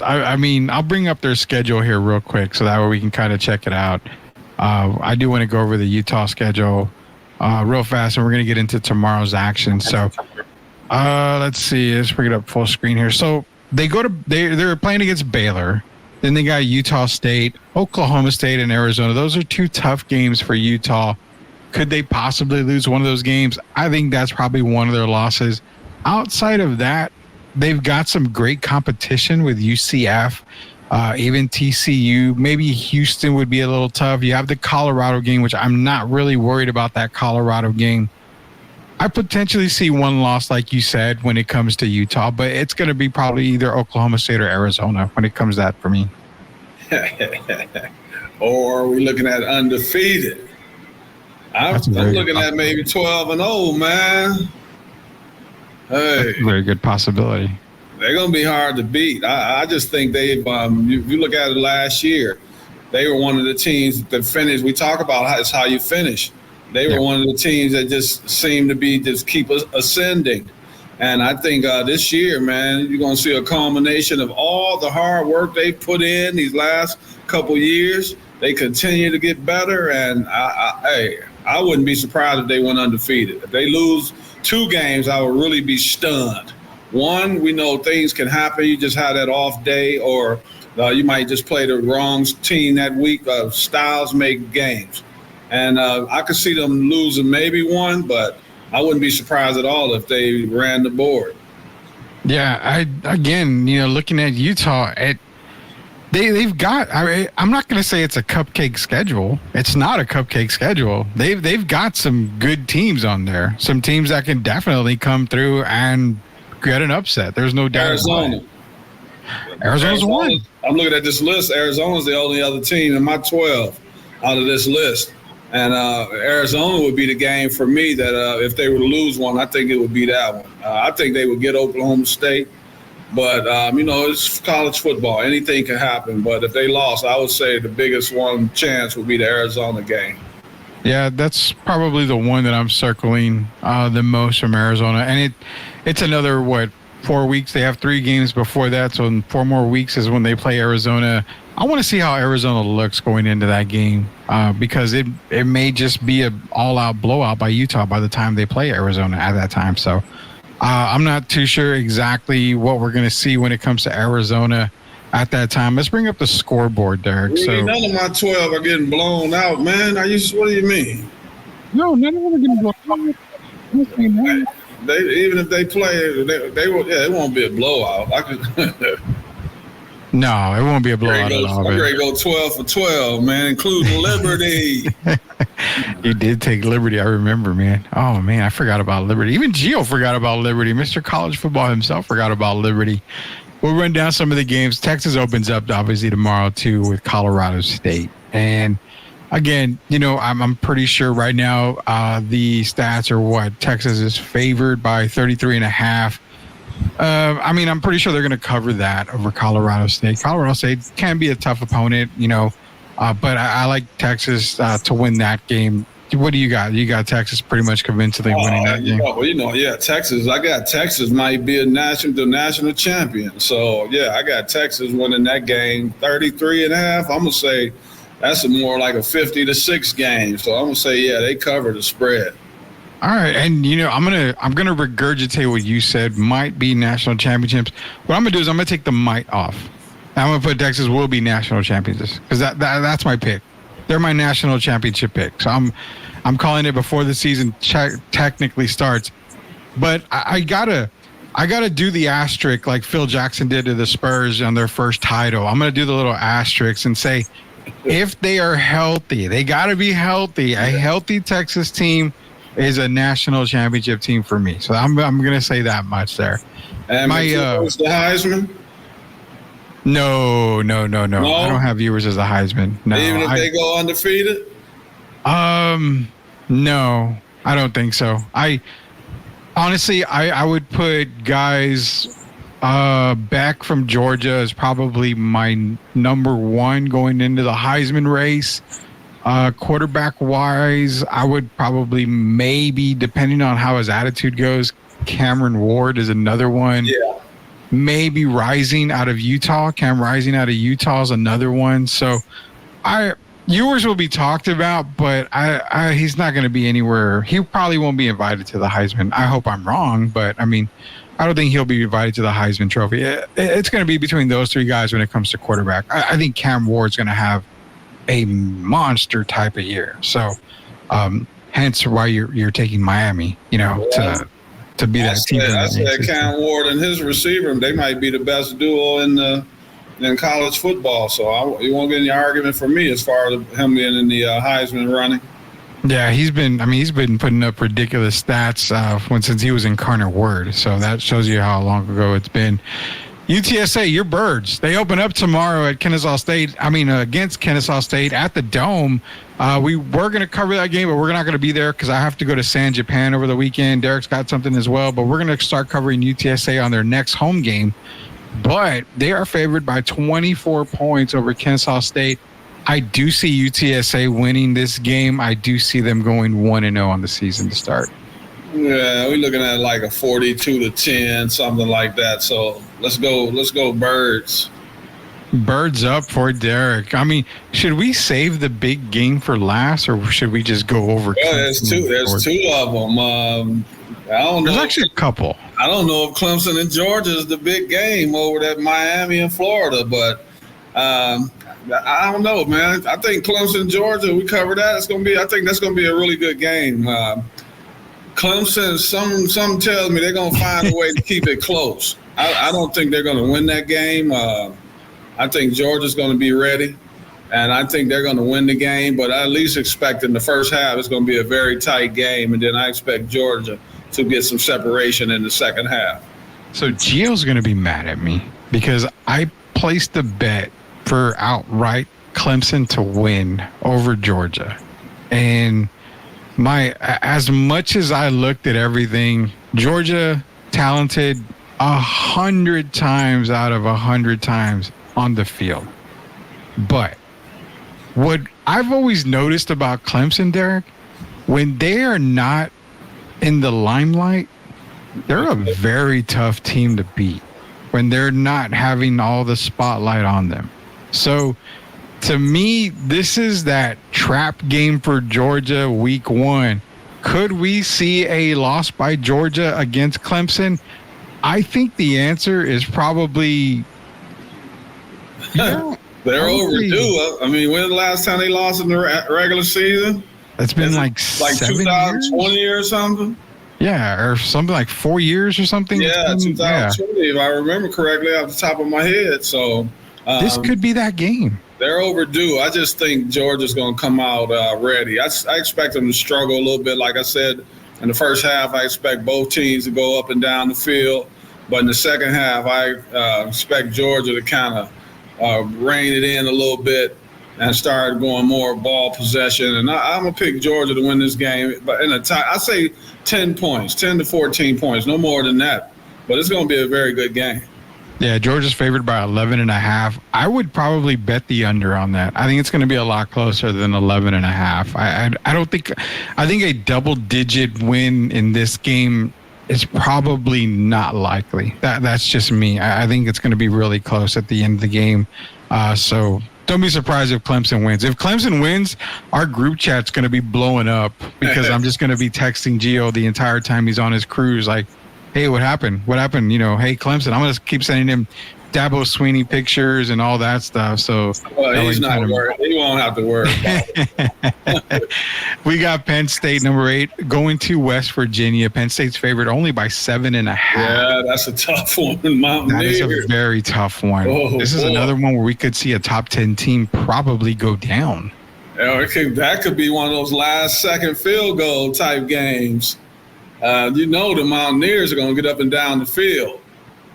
I mean, I'll bring up their schedule here real quick so that way we can kind of check it out. I do want to go over the Utah schedule real fast, and we're going to get into tomorrow's action. So let's see. Let's bring it up full screen here. So they're playing against Baylor. Then they got Utah State, Oklahoma State, and Arizona. Those are two tough games for Utah. Could they possibly lose one of those games? I think that's probably one of their losses. outside of that, they've got some great competition with UCF, even TCU. Maybe Houston would be a little tough. You have the Colorado game, which I'm not really worried about that Colorado game. I potentially see one loss, like you said, when it comes to Utah, but it's going to be probably either Oklahoma State or Arizona when it comes to that for me. Or are we looking at undefeated? I'm looking at maybe 12-0, man. Hey, that's a very good possibility. They're going to be hard to beat. I just think they've, if you look at it last year, they were one of the teams that finished. We talk about how you finish. They were one of the teams that just seemed to be just keep ascending. And I think this year, man, you're going to see a culmination of all the hard work they put in these last couple years. They continue to get better. And, I wouldn't be surprised if they went undefeated. If they lose 2 games, I would really be stunned. One, we know things can happen. You just have that off day, or you might just play the wrong team that week. Styles make games. And I could see them losing maybe 1, but I wouldn't be surprised at all if they ran the board. Yeah, looking at Utah, they've got. I'm not going to say it's a cupcake schedule. It's not a cupcake schedule. They've got some good teams on there. Some teams that can definitely come through and get an upset. There's no doubt. Arizona's one. I'm looking at this list. Arizona's the only other team in my 12 out of this list. And Arizona would be the game for me that if they were to lose one, I think it would be that one. I think they would get Oklahoma State. But, it's college football. Anything can happen. But if they lost, I would say the biggest one chance would be the Arizona game. Yeah, that's probably the one that I'm circling the most from Arizona. And it's another, 4 weeks? They have 3 games before that. So in 4 more weeks is when they play Arizona. I want to see how Arizona looks going into that game because it may just be an all-out blowout by Utah by the time they play Arizona at that time. So I'm not too sure exactly what we're going to see when it comes to Arizona at that time. Let's bring up the scoreboard, Derek. None of my 12 are getting blown out, man. What do you mean? No, none of them are getting blown out. Even if they play, they will. Yeah, it won't be a blowout. No, it won't be a blowout at all. I'm ready to go 12 for 12, man, including Liberty. You did take Liberty, I remember, man. Oh, man, I forgot about Liberty. Even Gio forgot about Liberty. Mr. College Football himself forgot about Liberty. We'll run down some of the games. Texas opens up, obviously, tomorrow, too, with Colorado State. And, again, I'm pretty sure right now the stats are Texas is favored by 33.5. I'm pretty sure they're going to cover that over Colorado State. Colorado State can be a tough opponent, but I like Texas to win that game. What do you got? You got Texas pretty much convincingly winning that game. Texas. I got Texas might be the national champion. So, I got Texas winning that game 33.5. I'm going to say that's more like a 50-6 game. So, I'm going to say, they cover the spread. All right, and I'm gonna regurgitate what you said. Might be national championships. What I'm gonna do is I'm gonna take the might off. I'm gonna put Texas will be national champions because that's my pick. They're my national championship pick. So I'm calling it before the season technically starts. But I gotta do the asterisk like Phil Jackson did to the Spurs on their first title. I'm gonna do the little asterisk and say if they are healthy, they gotta be healthy. A healthy Texas team is a national championship team for me. So I'm going to say that much there. And was the Heisman? No. I don't have viewers as the Heisman. No. Even if they go undefeated? No, I don't think so. I would put guys Beck from Georgia as probably my number 1 going into the Heisman race. Quarterback wise, I would probably maybe, depending on how his attitude goes, Cameron Ward is another one. Yeah. Maybe Rising out of Utah. Cam Rising out of Utah is another one. So yours will be talked about, but he's not going to be anywhere. He probably won't be invited to the Heisman. I hope I'm wrong, but I don't think he'll be invited to the Heisman Trophy. It's going to be between those 3 guys when it comes to quarterback. I think Cam Ward's going to have a monster type of year. So hence why you're taking Miami, to to be that team. I said Cam Ward and his receiver, they might be the best duo in college football. So you won't get any argument from me as far as him being in the Heisman running. Yeah, he's been putting up ridiculous stats since he was in Carter Word. So that shows you how long ago it's been. UTSA, your Birds. They open up tomorrow at against Kennesaw State at the Dome. We were going to cover that game, but we're not going to be there because I have to go to San Japan over the weekend. Derek's got something as well, but we're going to start covering UTSA on their next home game. But they are favored by 24 points over Kennesaw State. I do see UTSA winning this game. I do see them going 1-0 on the season to start. Yeah, we're looking at like a 42-10, something like that. So let's go Birds. Birds up for Derek. I mean, should we save the big game for last, or should we just go over? Well, there's two of them. I don't know. There's actually a couple. I don't know if Clemson and Georgia is the big game over at Miami and Florida, but I don't know, man. I think Clemson and Georgia, we cover that. I think that's gonna be a really good game. Clemson, some tells me they're gonna find a way to keep it close. I don't think they're gonna win that game. I think Georgia's gonna be ready, and I think they're gonna win the game. But I at least expect in the first half it's gonna be a very tight game, and then I expect Georgia to get some separation in the second half. So Gio's gonna be mad at me because I placed a bet for outright Clemson to win over Georgia. And as much as I looked at everything, Georgia talented 100 times out of 100 times on the field. But what I've always noticed about Clemson, Derek, when they are not in the limelight, they're a very tough team to beat when they're not having all the spotlight on them. So, to me, this is that trap game for Georgia week 1. Could we see a loss by Georgia against Clemson? I think the answer is probably they're overdue. I mean, when's the last time they lost in the regular season? It's been like 2020 years? Or something. Yeah, or something like 4 years or something. Yeah, 2020, if I remember correctly off the top of my head. So this could be that game. They're overdue. I just think Georgia's going to come out ready. I expect them to struggle a little bit. Like I said, in the first half, I expect both teams to go up and down the field. But in the second half, I expect Georgia to kind of rein it in a little bit and start going more ball possession. And I'm going to pick Georgia to win this game. But in a tie, I say 10 points, 10 to 14 points, no more than that. But it's going to be a very good game. Yeah, Georgia's favored by 11.5. I would probably bet the under on that. I think it's going to be a lot closer than 11.5. I think a double-digit win in this game is probably not likely. That's just me. I think it's going to be really close at the end of the game. So don't be surprised if Clemson wins. If Clemson wins, our group chat's going to be blowing up because I'm just going to be texting Gio the entire time he's on his cruise like, hey, what happened? What happened? You know, hey, Clemson. I'm going to keep sending him Dabo Sweeney pictures and all that stuff. So he's not worried. He won't have to worry about it. We got Penn State, number 8, going to West Virginia. Penn State's favored only by 7.5. Yeah, that's a tough one. That is a very tough one. This is another one where we could see a top 10 team probably go down. Yeah, that could be one of those last-second field goal type games. The Mountaineers are going to get up and down the field.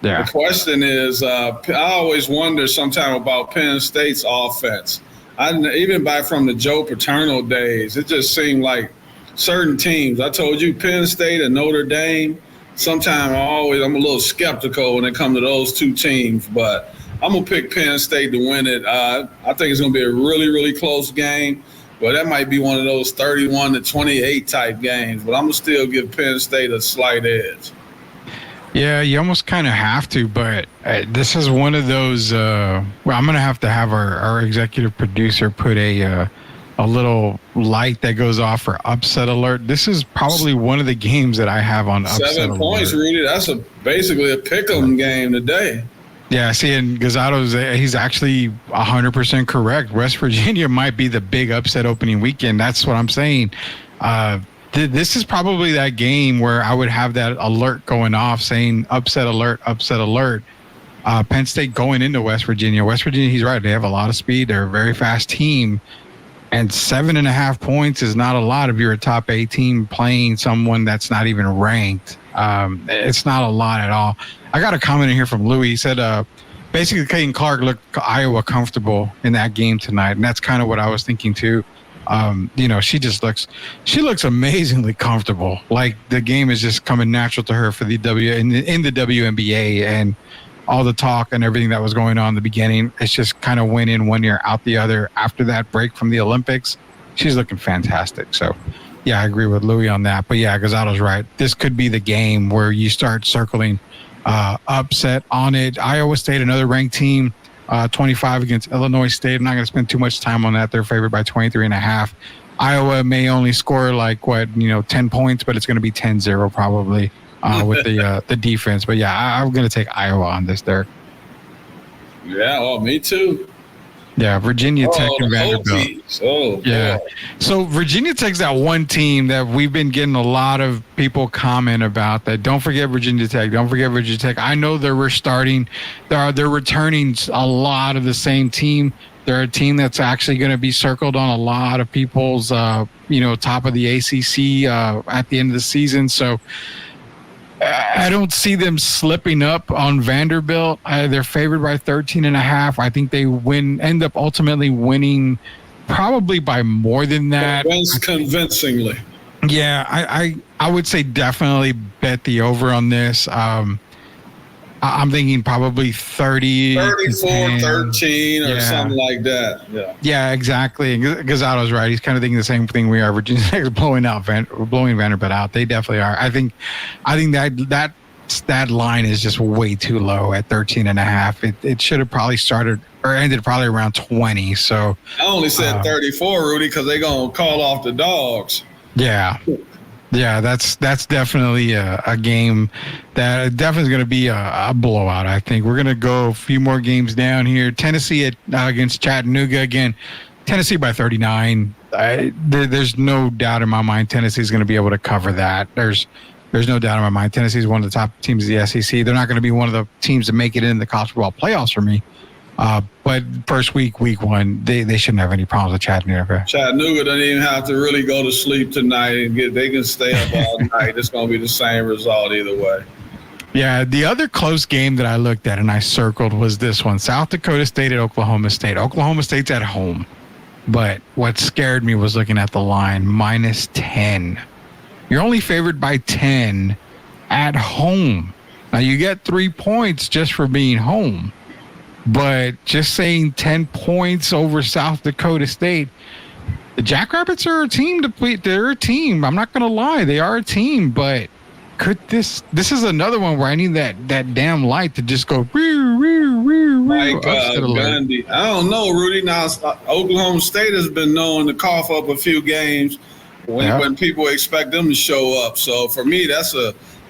Yeah. The question is, I always wonder sometime about Penn State's offense. Even back from the Joe Paterno days, it just seemed like certain teams. I told you, Penn State and Notre Dame. Sometimes I'm a little skeptical when it comes to those two teams, but I'm gonna pick Penn State to win it. I think it's gonna be a really, really close game. But that might be one of those 31-28 type games. But I'm going to still give Penn State a slight edge. Yeah, you almost kind of have to. But this is one of those I'm going to have our executive producer put a little light that goes off for upset alert. This is probably one of the games that I have on upset alert. 7 points, Rudy. That's basically a pick-em game today. Yeah, see, and Gazzado's, he's actually 100% correct. West Virginia might be the big upset opening weekend. That's what I'm saying. This is probably that game where I would have that alert going off saying upset alert, upset alert. Penn State going into West Virginia. West Virginia, he's right. They have a lot of speed. They're a very fast team. And 7.5 points is not a lot if you're a top 8 team playing someone that's not even ranked. It's not a lot at all. I got a comment in here from Louis. He said, basically, Caden Clark looked Iowa comfortable in that game tonight. And that's kind of what I was thinking too. She looks amazingly comfortable. Like the game is just coming natural to her for the in the WNBA, and all the talk and everything that was going on in the beginning. It's just kind of went in one ear, out the other. After that break from the Olympics, she's looking fantastic. So, yeah, I agree with Louis on that. But yeah, Gonzalo's right. This could be the game where you start circling upset on it. Iowa State, another ranked team. 25 against Illinois State. I'm not going to spend too much time on that. They're favored by 23.5. Iowa may only score 10 points, but it's going to be 10-0 probably with the defense. But yeah, I'm going to take Iowa on this, Derek. Yeah, well, me too. Yeah, Virginia Tech and Vanderbilt. Yeah. So Virginia Tech's that one team that we've been getting a lot of people comment about. That don't forget Virginia Tech. Don't forget Virginia Tech. I know they're returning a lot of the same team. They're a team that's actually going to be circled on a lot of people's top of the ACC at the end of the season. So I don't see them slipping up on Vanderbilt. They're favored by 13.5. I think they end up ultimately winning probably by more than that. Convincingly. Yeah, I would say definitely bet the over on this. I'm thinking probably 34-13 or something like that. Yeah, exactly. Gonzalo's right. He's kind of thinking the same thing we are. Virginia Tech's blowing Vanderbilt out. They definitely are. I think that line is just way too low at 13.5. It should have probably started or ended probably around 20. So I only said 34, Rudy, because they're gonna call off the dogs. Yeah, that's definitely a game that definitely is going to be a blowout. I think we're going to go a few more games down here. Tennessee against Chattanooga again. Tennessee by 39. There's no doubt in my mind Tennessee is going to be able to cover that. There's no doubt in my mind Tennessee is one of the top teams of the SEC. They're not going to be one of the teams to make it in the college football playoffs for me. But first week one, they shouldn't have any problems with Chattanooga. Chattanooga doesn't even have to really go to sleep tonight and they can stay up all night. It's going to be the same result either way. Yeah, the other close game that I looked at and I circled was this one, South Dakota State at Oklahoma State. Oklahoma State's at home, but what scared me was looking at the line, -10. You're only favored by 10 at home. Now, you get 3 points just for being home. But just saying 10 points over South Dakota State, the Jackrabbits are a team to play. They're a team. I'm not going to lie. They are a team. But could this is another one where I need that damn light to just go. Like Gundy. I don't know, Rudy. Now, Oklahoma State has been known to cough up a few games when people expect them to show up. So for me,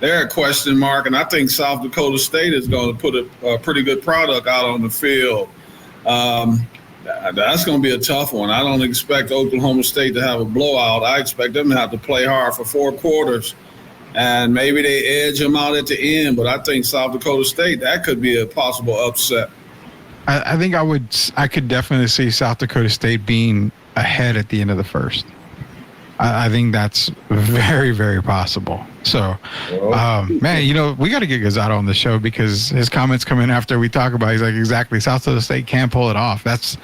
they're a question mark, and I think South Dakota State is going to put a pretty good product out on the field. That's going to be a tough one. I don't expect Oklahoma State to have a blowout. I expect them to have to play hard for 4 quarters, and maybe they edge them out at the end. But I think South Dakota State, that could be a possible upset. I think I could definitely see South Dakota State being ahead at the end of the first. I think that's very, very possible. So, man, we got to get Gonzalo on the show because his comments come in after we talk about it. He's like, exactly, South Dakota State can't pull it off. That's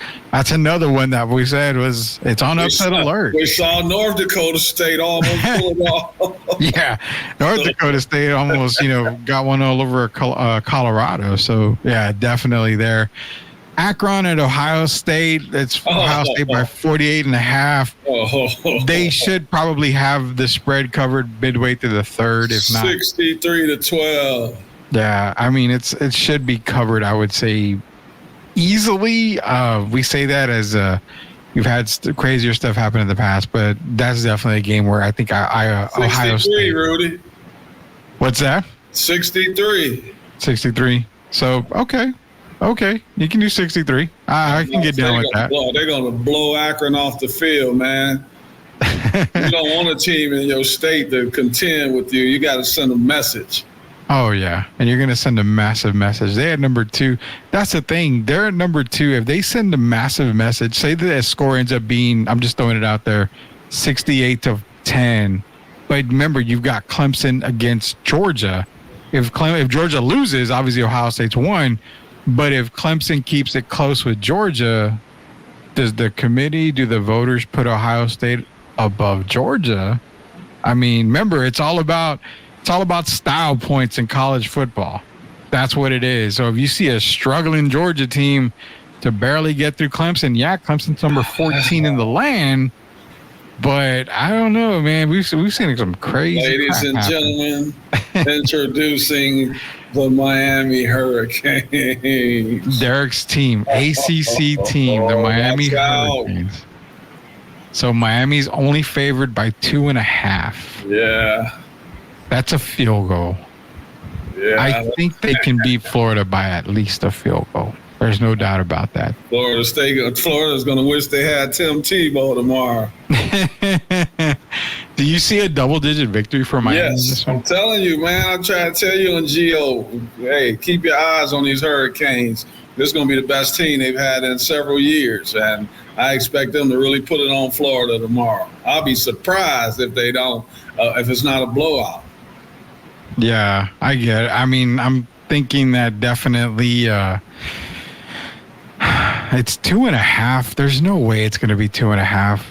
another one that we said it's on upset alert. We saw North Dakota State almost pull it off. Yeah, North Dakota State almost, got one all over Colorado. So, yeah, definitely there. Akron at Ohio State. It's Ohio State by 48.5. They should probably have the spread covered midway through the third, if not 63-12. Yeah, I mean it should be covered. I would say easily. We say that as we've had crazier stuff happen in the past, but that's definitely a game where I think Ohio State. Rudy. What's that? 63. 63. So Okay, you can do 63. I can get down with that. They're going to blow Akron off the field, man. You don't want a team in your state to contend with you. You got to send a message. Oh, yeah. And you're going to send a massive message. They had number 2. That's the thing. They're at number 2. If they send a massive message, say that the score ends up being, I'm just throwing it out there, 68-10. But remember, you've got Clemson against Georgia. If Georgia loses, obviously Ohio State's won. But if Clemson keeps it close with Georgia, does the committee, do the voters put Ohio State above Georgia? I mean, remember, it's all about style points in college football. That's what it is. So if you see a struggling Georgia team to barely get through Clemson, yeah, Clemson's number 14 in the land. But I don't know, man. We've seen some crazy. Ladies and gentlemen, introducing the Miami Hurricanes. Derek's team, ACC team, the Miami Hurricanes. So Miami's only favored by 2.5. Yeah. That's a field goal. Yeah. I think they can beat Florida by at least a field goal. There's no doubt about that. Florida's going to wish they had Tim Tebow tomorrow. Do you see a double-digit victory for Miami? Yes, I'm telling you, man. I'm trying to tell you and Gio, hey, keep your eyes on these Hurricanes. This is going to be the best team they've had in several years, and I expect them to really put it on Florida tomorrow. I'll be surprised if they don't, if it's not a blowout. Yeah, I get it. I mean, I'm thinking that definitely it's 2.5. There's no way it's going to be 2.5.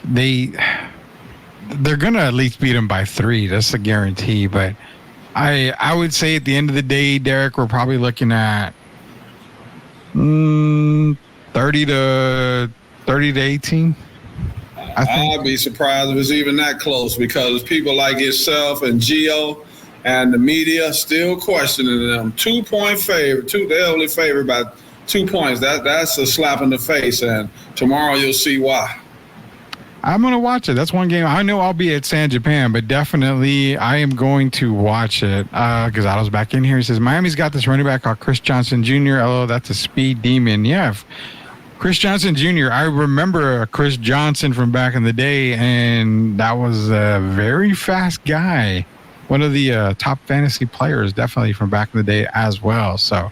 They're going to at least beat them by 3. That's a guarantee. But I would say at the end of the day, Derek, we're probably looking at 30 to 18. I'd be surprised if it's even that close because people like yourself and Gio and the media still questioning them. 2-point favorite. They're only favored by 2 points. That's a slap in the face, and tomorrow you'll see why. I'm going to watch it. That's one game. I know I'll be at San Japan, but definitely I am going to watch it. Gazzado's back in here. He says, Miami's got this running back called Chris Johnson Jr. Oh, that's a speed demon. Yeah. Chris Johnson Jr., I remember Chris Johnson from back in the day, and that was a very fast guy. One of the top fantasy players, definitely from back in the day as well. So,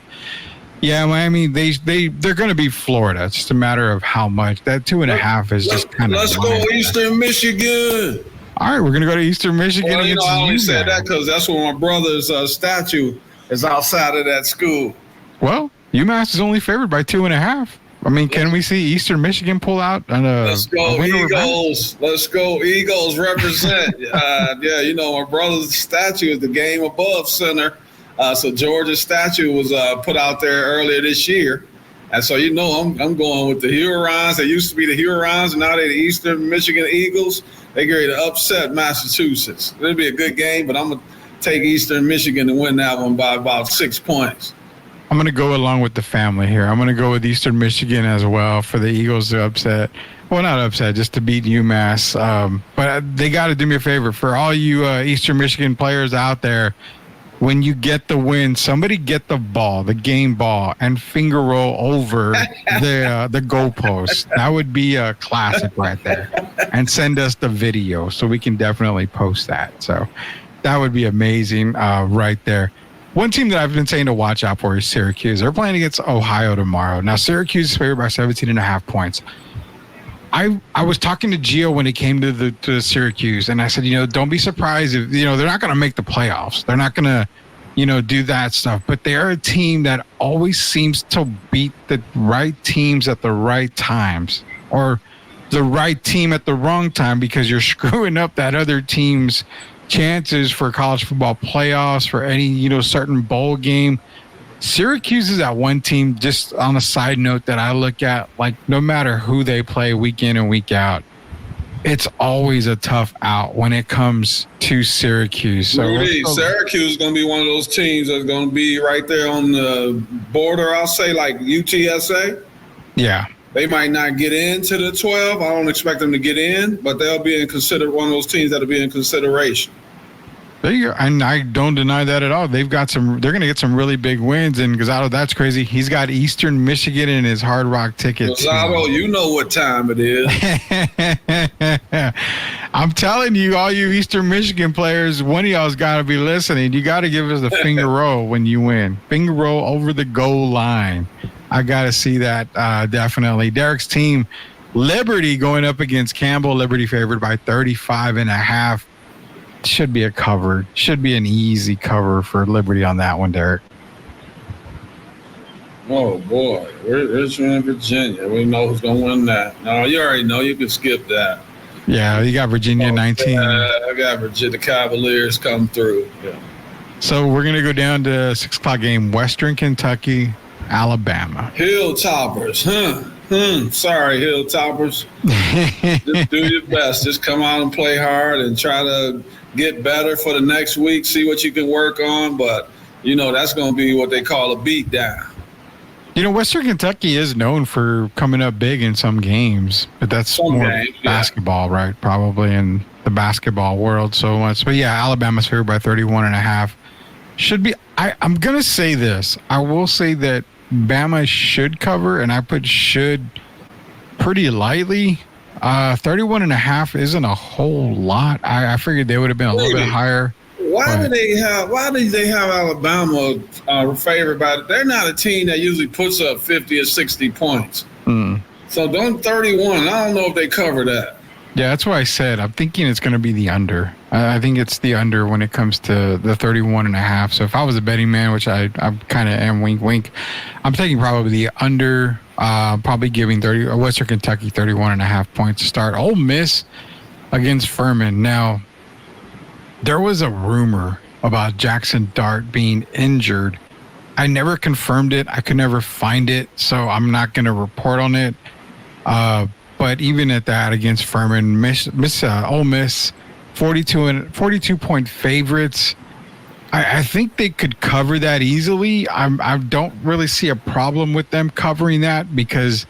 yeah, Miami, they're going to beat Florida. It's just a matter of how much. That 2.5 is just kind of. Let's go Eastern Michigan. All right, we're going to go to Eastern Michigan. Well, I only said that because that's where my brother's statue is outside of that school. Well, UMass is only favored by 2.5. I mean, can we see Eastern Michigan pull out? Let's go Eagles. Let's go Eagles represent. Yeah, my brother's statue is the Game Above Center. So Georgia's statue was put out there earlier this year. And so, I'm going with the Hurons. They used to be the Hurons, and now they're the Eastern Michigan Eagles. They're going to upset Massachusetts. It'll be a good game, but I'm going to take Eastern Michigan to win that one by about 6 points. I'm going to go along with the family here. I'm going to go with Eastern Michigan as well for the Eagles to upset. Well, not upset, just to beat UMass. But they got to do me a favor. For all you Eastern Michigan players out there, when you get the win, somebody get the ball, the game ball, and finger roll over the goalpost. That would be a classic right there. And send us the video so we can definitely post that. So that would be amazing right there. One team that I've been saying to watch out for is Syracuse. They're playing against Ohio tomorrow. Now, Syracuse is favored by 17.5 points. I was talking to Gio when it came to Syracuse, and I said, don't be surprised if, they're not going to make the playoffs. They're not going to, do that stuff. But they're a team that always seems to beat the right teams at the right times, or the right team at the wrong time, because you're screwing up that other team's chances for college football playoffs, for any, certain bowl game. Syracuse is that one team, just on a side note, that I look at, like, no matter who they play week in and week out, it's always a tough out when it comes to Syracuse. So Syracuse is going to be one of those teams that's going to be right there on the border, I'll say, like UTSA. Yeah. They might not get into the 12. I don't expect them to get in, but they'll be one of those teams that'll be in consideration. And I don't deny that at all. They're going to get some really big wins. And Gonzalo, that's crazy. He's got Eastern Michigan in his Hard Rock ticket. Gonzalo, you know what time it is. I'm telling you, all you Eastern Michigan players, one of y'all's got to be listening. You got to give us the finger roll when you win. Finger roll over the goal line. I got to see that definitely. Derek's team, Liberty, going up against Campbell. Liberty favored by 35.5. Should be a cover. Should be an easy cover for Liberty on that one, Derek. Oh, boy. Richmond, Virginia. We know who's going to win that. No, you already know. You can skip that. Yeah, you got Virginia 19. I got Virginia. The Cavaliers come through. Yeah. So we're going to go down to 6 o'clock game, Western Kentucky, Alabama. Hilltoppers, Sorry, Hilltoppers. Just do your best. Just come out and play hard and try to get better for the next week. See what you can work on. But, that's going to be what they call a beat down. Western Kentucky is known for coming up big in some games. But that's some more games, basketball, right? Probably in the basketball world so much. But, yeah, Alabama's favored by 31.5. Should be – I'm going to say this. I will say that Bama should cover, and I put should pretty lightly. 31.5 isn't a whole lot. I figured they would have been a little bit higher. Why did they have Alabama favored by it? They're not a team that usually puts up 50 or 60 points. So don't 31. I don't know if they cover that. Yeah, that's what I said. I'm thinking it's going to be the under. I think it's the under when it comes to the 31.5. So if I was a betting man, which I kind of am, wink, wink, I'm taking probably the under, probably giving Western Kentucky 31.5 points to start. Ole Miss against Furman. Now, there was a rumor about Jackson Dart being injured. I never confirmed it. I could never find it, so I'm not going to report on it. But even at that, against Furman, Ole Miss, 42-point favorites. I think they could cover that easily. I don't really see a problem with them covering that because,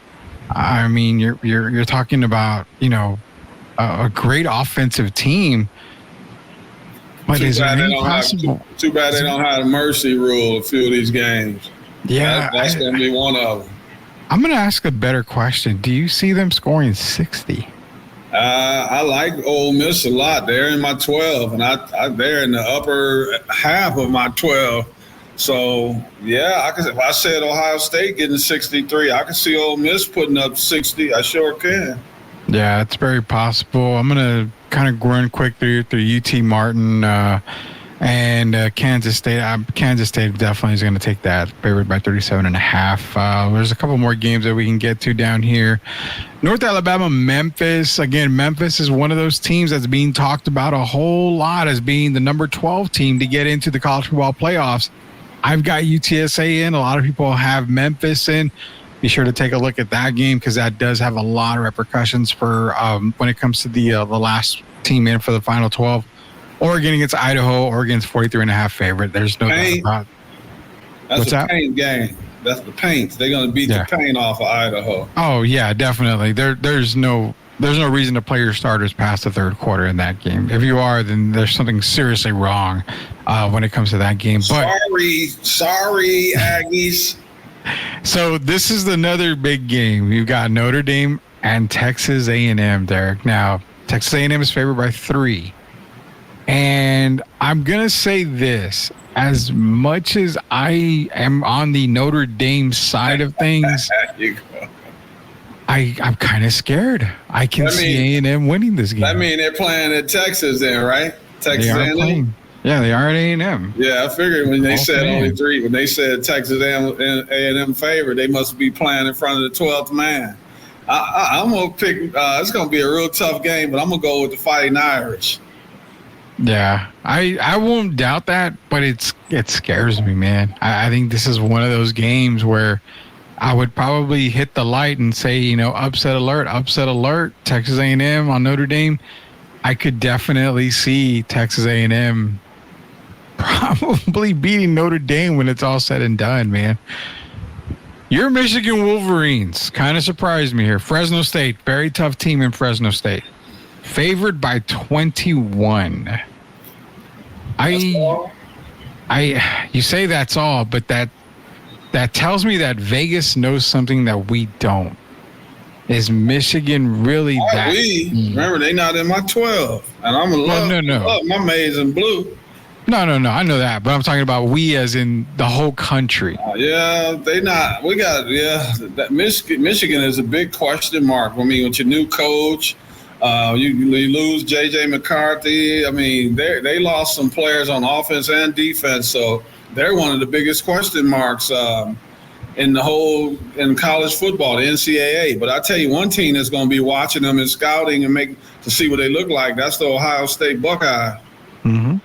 I mean, you're talking about a great offensive team. But is it possible? Too bad they don't have a mercy rule a few of these games. Yeah, that's going to be one of them. I'm going to ask a better question. Do you see them scoring 60? I like Ole Miss a lot. They're in my 12, and they're in the upper half of my 12. So, yeah, if I said Ohio State getting 63, I can see Ole Miss putting up 60. I sure can. Yeah, it's very possible. I'm going to kind of run quick through UT Martin and Kansas State. Kansas State definitely is going to take that, favored by 37.5. There's a couple more games that we can get to down here. North Alabama, Memphis. Again, Memphis is one of those teams that's being talked about a whole lot as being the number 12 team to get into the college football playoffs. I've got UTSA in. A lot of people have Memphis in. Be sure to take a look at that game because that does have a lot of repercussions for when it comes to the last team in for the final 12. Oregon against Idaho. Oregon's 43.5 favorite. There's no doubt about it. That's a paint game. That's the paint. They're going to beat the paint off of Idaho. Oh yeah, definitely. There's no reason to play your starters past the third quarter in that game. If you are, then there's something seriously wrong when it comes to that game. But sorry, Aggies. So this is another big game. You've got Notre Dame and Texas A&M, Derek. Now, Texas A&M is favored by 3. And I'm going to say this. As much as I am on the Notre Dame side of things, I'm kind of scared. I can see A&M winning this game. I mean, they're playing at Texas then, right? Texas A&M? Yeah, they are at A&M. Yeah, I figured when they said only 3, when they said Texas A&M favored, they must be playing in front of the 12th man. I'm going to pick, it's going to be a real tough game, but I'm going to go with the Fighting Irish. Yeah, I won't doubt that, but it scares me, man. I think this is one of those games where I would probably hit the light and say, upset alert, Texas A&M on Notre Dame. I could definitely see Texas A&M probably beating Notre Dame when it's all said and done, man. Your Michigan Wolverines kind of surprised me here. Fresno State, very tough team in Fresno State. Favored by 21. You say that's all, but that tells me that Vegas knows something that we don't. Is Michigan really that? Remember, they not in my 12, and I'm in love. No. My maize and blue. No. I know that, but I'm talking about we as in the whole country. They not. We got That Michigan is a big question mark. I mean, with your new coach, you lose J.J. McCarthy. I mean, they lost some players on offense and defense, so they're one of the biggest question marks in college football, the NCAA. But I tell you, one team that's going to be watching them and scouting and to see what they look like. That's the Ohio State Buckeyes. Mm-hmm.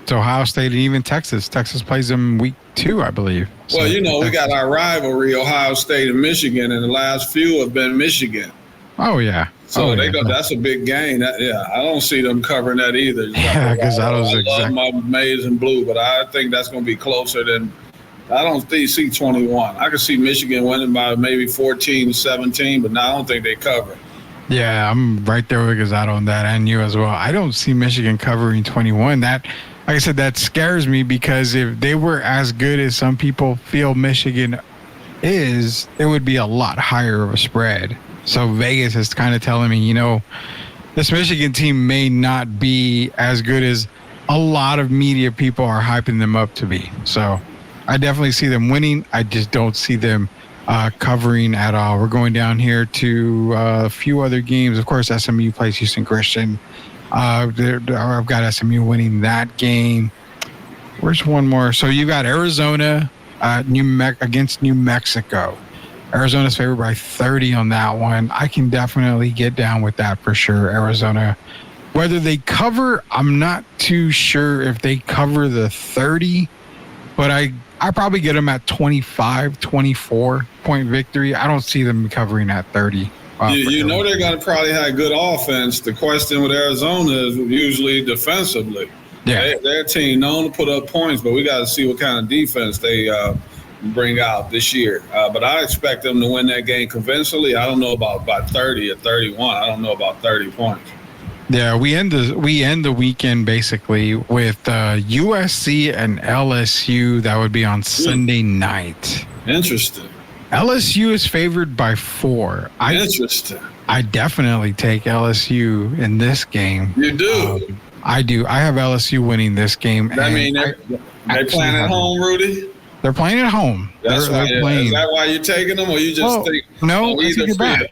It's Ohio State and even Texas. Texas plays them week 2, I believe. So, well, we got our rivalry, Ohio State and Michigan, and the last few have been Michigan. Oh, yeah. So that's a big game. I don't see them covering that either. Yeah, because I love my maize and blue, but I think that's going to be closer than – I don't see 21. I could see Michigan winning by maybe 14-17, but I don't think they cover. Yeah, I'm right there with Gazzato on that, and you as well. I don't see Michigan covering 21. That, like I said, that scares me because if they were as good as some people feel Michigan is, it would be a lot higher of a spread. So Vegas is kind of telling me, this Michigan team may not be as good as a lot of media people are hyping them up to be. So I definitely see them winning. I just don't see them covering at all. We're going down here to a few other games. Of course, SMU plays Houston Christian. I've got SMU winning that game. Where's one more? So you got Arizona against New Mexico. Arizona's favored by 30 on that one. I can definitely get down with that for sure. Arizona. Whether they cover, I'm not too sure if they cover the 30, but I probably get them at 25, 24 point victory. I don't see them covering at 30. They're going to probably have good offense. The question with Arizona is usually defensively. Yeah. Their team known to put up points, but we got to see what kind of defense they bring out this year. But I expect them to win that game convincingly. I don't know about 30 or 31. I don't know about 30 points. Yeah, we end the weekend basically with USC and LSU. That would be on Sunday night. Interesting. LSU is favored by 4. Interesting. I definitely take LSU in this game. You do? I do. I have LSU winning this game. That mean they're playing at home, Rudy? They're playing at home. They're playing. Is that why you're taking them, or you just think? No, I take it back.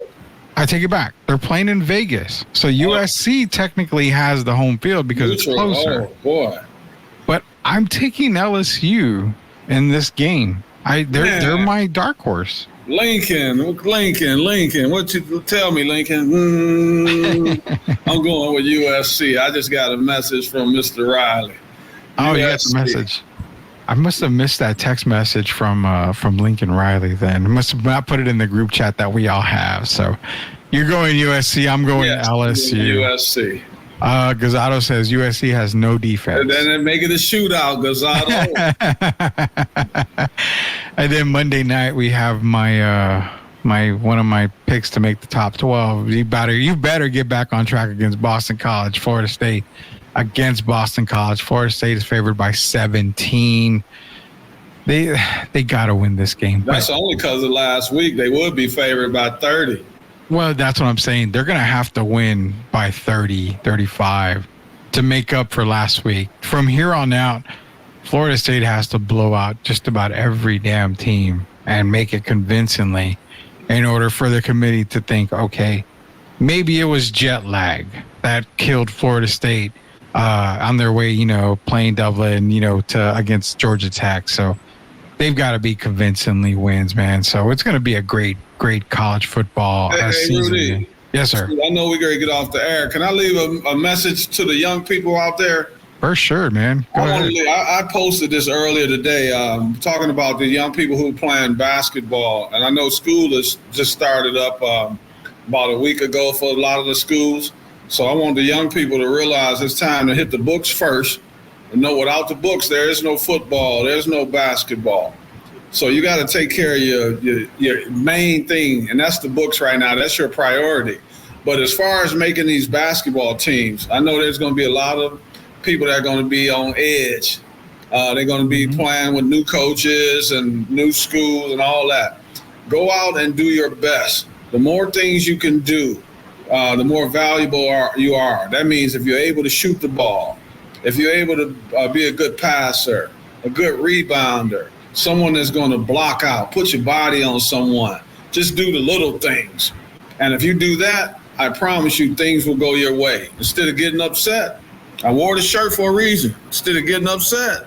I take it back. They're playing in Vegas. So USC technically has the home field because it's closer. Oh, boy. But I'm taking LSU in this game. They're my dark horse. Lincoln. What you tell me, Lincoln? I'm going with USC. I just got a message from Mr. Riley. Oh, you got the message. I must have missed that text message from Lincoln Riley then. I must have not put it in the group chat that we all have. So you're going USC. I'm going LSU. USC. Gazzato says USC has no defense. And then make it a shootout, Gazzato. And then Monday night we have my one of my picks to make the top 12. You better get back on track against Boston College, Florida State. Against Boston College. Florida State is favored by 17. They got to win this game. That's only because of last week. They would be favored by 30. Well, that's what I'm saying. They're going to have to win by 30, 35 to make up for last week. From here on out, Florida State has to blow out just about every damn team and make it convincingly in order for the committee to think, okay, maybe it was jet lag that killed Florida State on their way, playing Dublin, to against Georgia Tech. So they've got to be convincingly wins, man. So it's going to be a great college football season. Rudy. Yes, sir. I know we're going to get off the air. Can I leave a message to the young people out there? For sure, man. I posted this earlier today, talking about the young people who are playing basketball. And I know school has just started up about a week ago for a lot of the schools. So I want the young people to realize it's time to hit the books first and know without the books, there is no football, there's no basketball. So you got to take care of your main thing, and that's the books right now. That's your priority. But as far as making these basketball teams, I know there's going to be a lot of people that are going to be on edge. They're going to be playing with new coaches and new schools and all that. Go out and do your best. The more things you can do, the more valuable you are. That means if you're able to shoot the ball, if you're able to be a good passer, a good rebounder, someone that's going to block out, put your body on someone, just do the little things. And if you do that, I promise you things will go your way. Instead of getting upset, I wore the shirt for a reason. Instead of getting upset,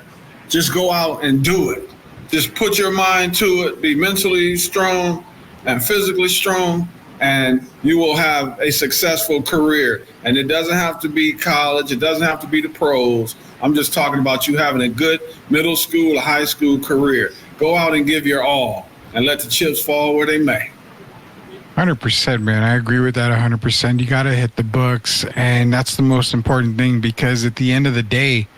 just go out and do it. Just put your mind to it, be mentally strong and physically strong, and you will have a successful career. And it doesn't have to be college. It doesn't have to be the pros. I'm just talking about you having a good middle school, high school career. Go out and give your all and let the chips fall where they may. 100%, man. I agree with that 100%. You got to hit the books, and that's the most important thing, because at the end of the day,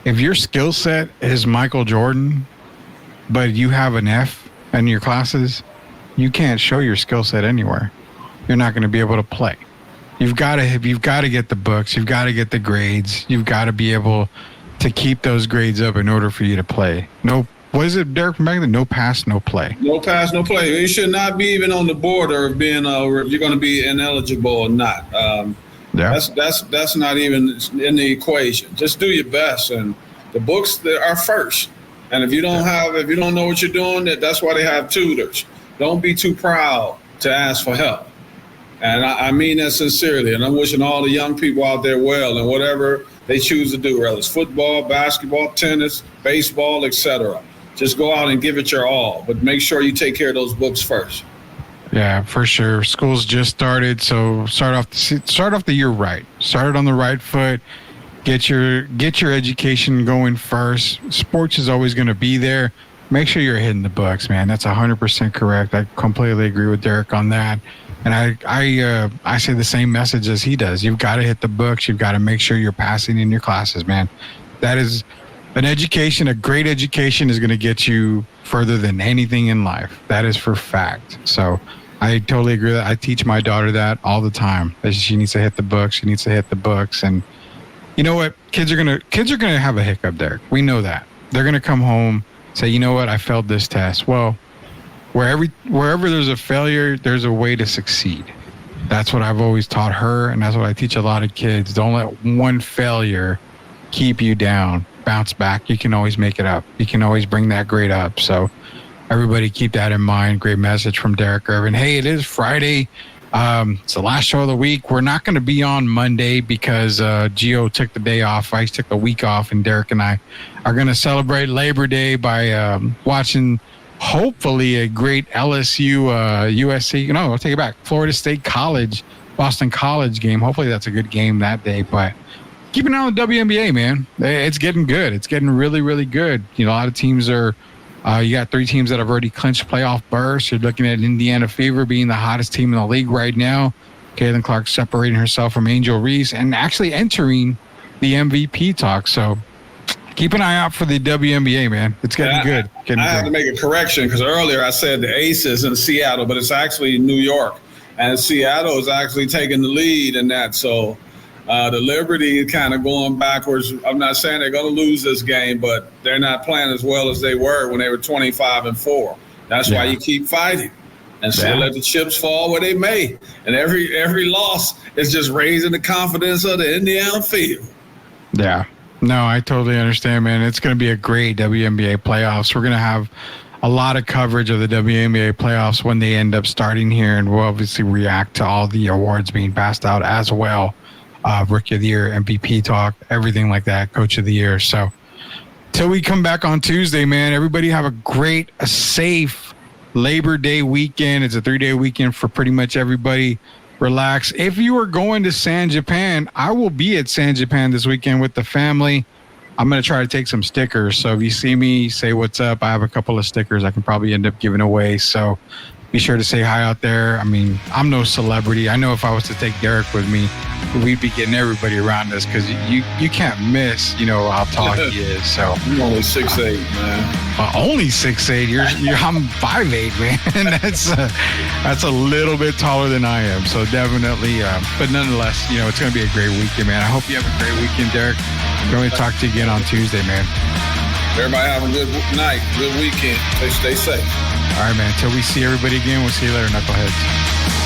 if your skill set is Michael Jordan, but you have an F in your classes, you can't show your skill set anywhere. You're not going to be able to play. You've got to get the books. You've got to get the grades. You've got to be able to keep those grades up in order for you to play. What is it, Derek from back then? No pass, no play. No pass, no play. You should not be even on the border of being if you're going to be ineligible or not. That's not even in the equation. Just do your best, and the books are first. And if you don't know what you're doing, that's why they have tutors. Don't be too proud to ask for help. And I mean that sincerely. And I'm wishing all the young people out there well in whatever they choose to do, whether it's football, basketball, tennis, baseball, etc. Just go out and give it your all, but make sure you take care of those books first. Yeah, for sure. School's just started, so start off the year right. Start it on the right foot. Get your education going first. Sports is always going to be there. Make sure you're hitting the books, man. That's 100% correct. I completely agree with Derek on that. And I say the same message as he does. You've got to hit the books. You've got to make sure you're passing in your classes, man. That is an education. A great education is going to get you further than anything in life. That is for fact. So I totally agree with that. I teach my daughter that all the time. That she needs to hit the books. She needs to hit the books. And you know what? Kids are gonna have a hiccup, Derek. We know that. They're gonna come home, say, you know what? I failed this test. Well, wherever there's a failure, there's a way to succeed. That's what I've always taught her, and that's what I teach a lot of kids. Don't let one failure keep you down. Bounce back. You can always make it up. You can always bring that grade up. So everybody keep that in mind. Great message from Derek Irvin. Hey, it is Friday. It's the last show of the week. We're not going to be on Monday because Gio took the day off. I took the week off, and Derek and I are going to celebrate Labor Day by watching hopefully a great LSU USC. No, I'll take it back. Florida State College, Boston College game. Hopefully that's a good game that day. But keep an eye on the WNBA, man. It's getting good. It's getting really, really good. You know, a lot of teams are. You got 3 teams that have already clinched playoff berths. You're looking at Indiana Fever being the hottest team in the league right now. Caitlin Clark separating herself from Angel Reese and actually entering the MVP talk. So keep an eye out for the WNBA, man. It's getting good. I have to make a correction because earlier I said the Aces in Seattle, but it's actually New York. And Seattle is actually taking the lead in that. So the Liberty is kind of going backwards. I'm not saying they're going to lose this game, but they're not playing as well as they were when they were 25-4. That's why you keep fighting and still let the chips fall where they may. And every loss is just raising the confidence of the Indiana field. Yeah. No, I totally understand, man. It's going to be a great WNBA playoffs. We're going to have a lot of coverage of the WNBA playoffs when they end up starting here, and we'll obviously react to all the awards being passed out as well. Rookie of the Year, MVP talk, everything like that, Coach of the Year. So till we come back on Tuesday, man, everybody have a safe Labor Day weekend. It's a 3-day weekend for pretty much everybody. Relax. If you are going to San Japan, I will be at San Japan this weekend with the family. I'm going to try to take some stickers. So if you see me, say what's up. I have a couple of stickers I can probably end up giving away. So be sure to say hi out there. I mean, I'm no celebrity. I know if I was to take Derek with me, we'd be getting everybody around us because you can't miss, how tall he is. So I'm only 6'8", man. Only 6'8". I'm 5'8", man. That's a little bit taller than I am. So definitely, but nonetheless, it's going to be a great weekend, man. I hope you have a great weekend, Derek. Going to talk to you again on Tuesday, man. Everybody have a good night, good weekend. Stay safe. All right, man. Until we see everybody again, we'll see you later, knuckleheads.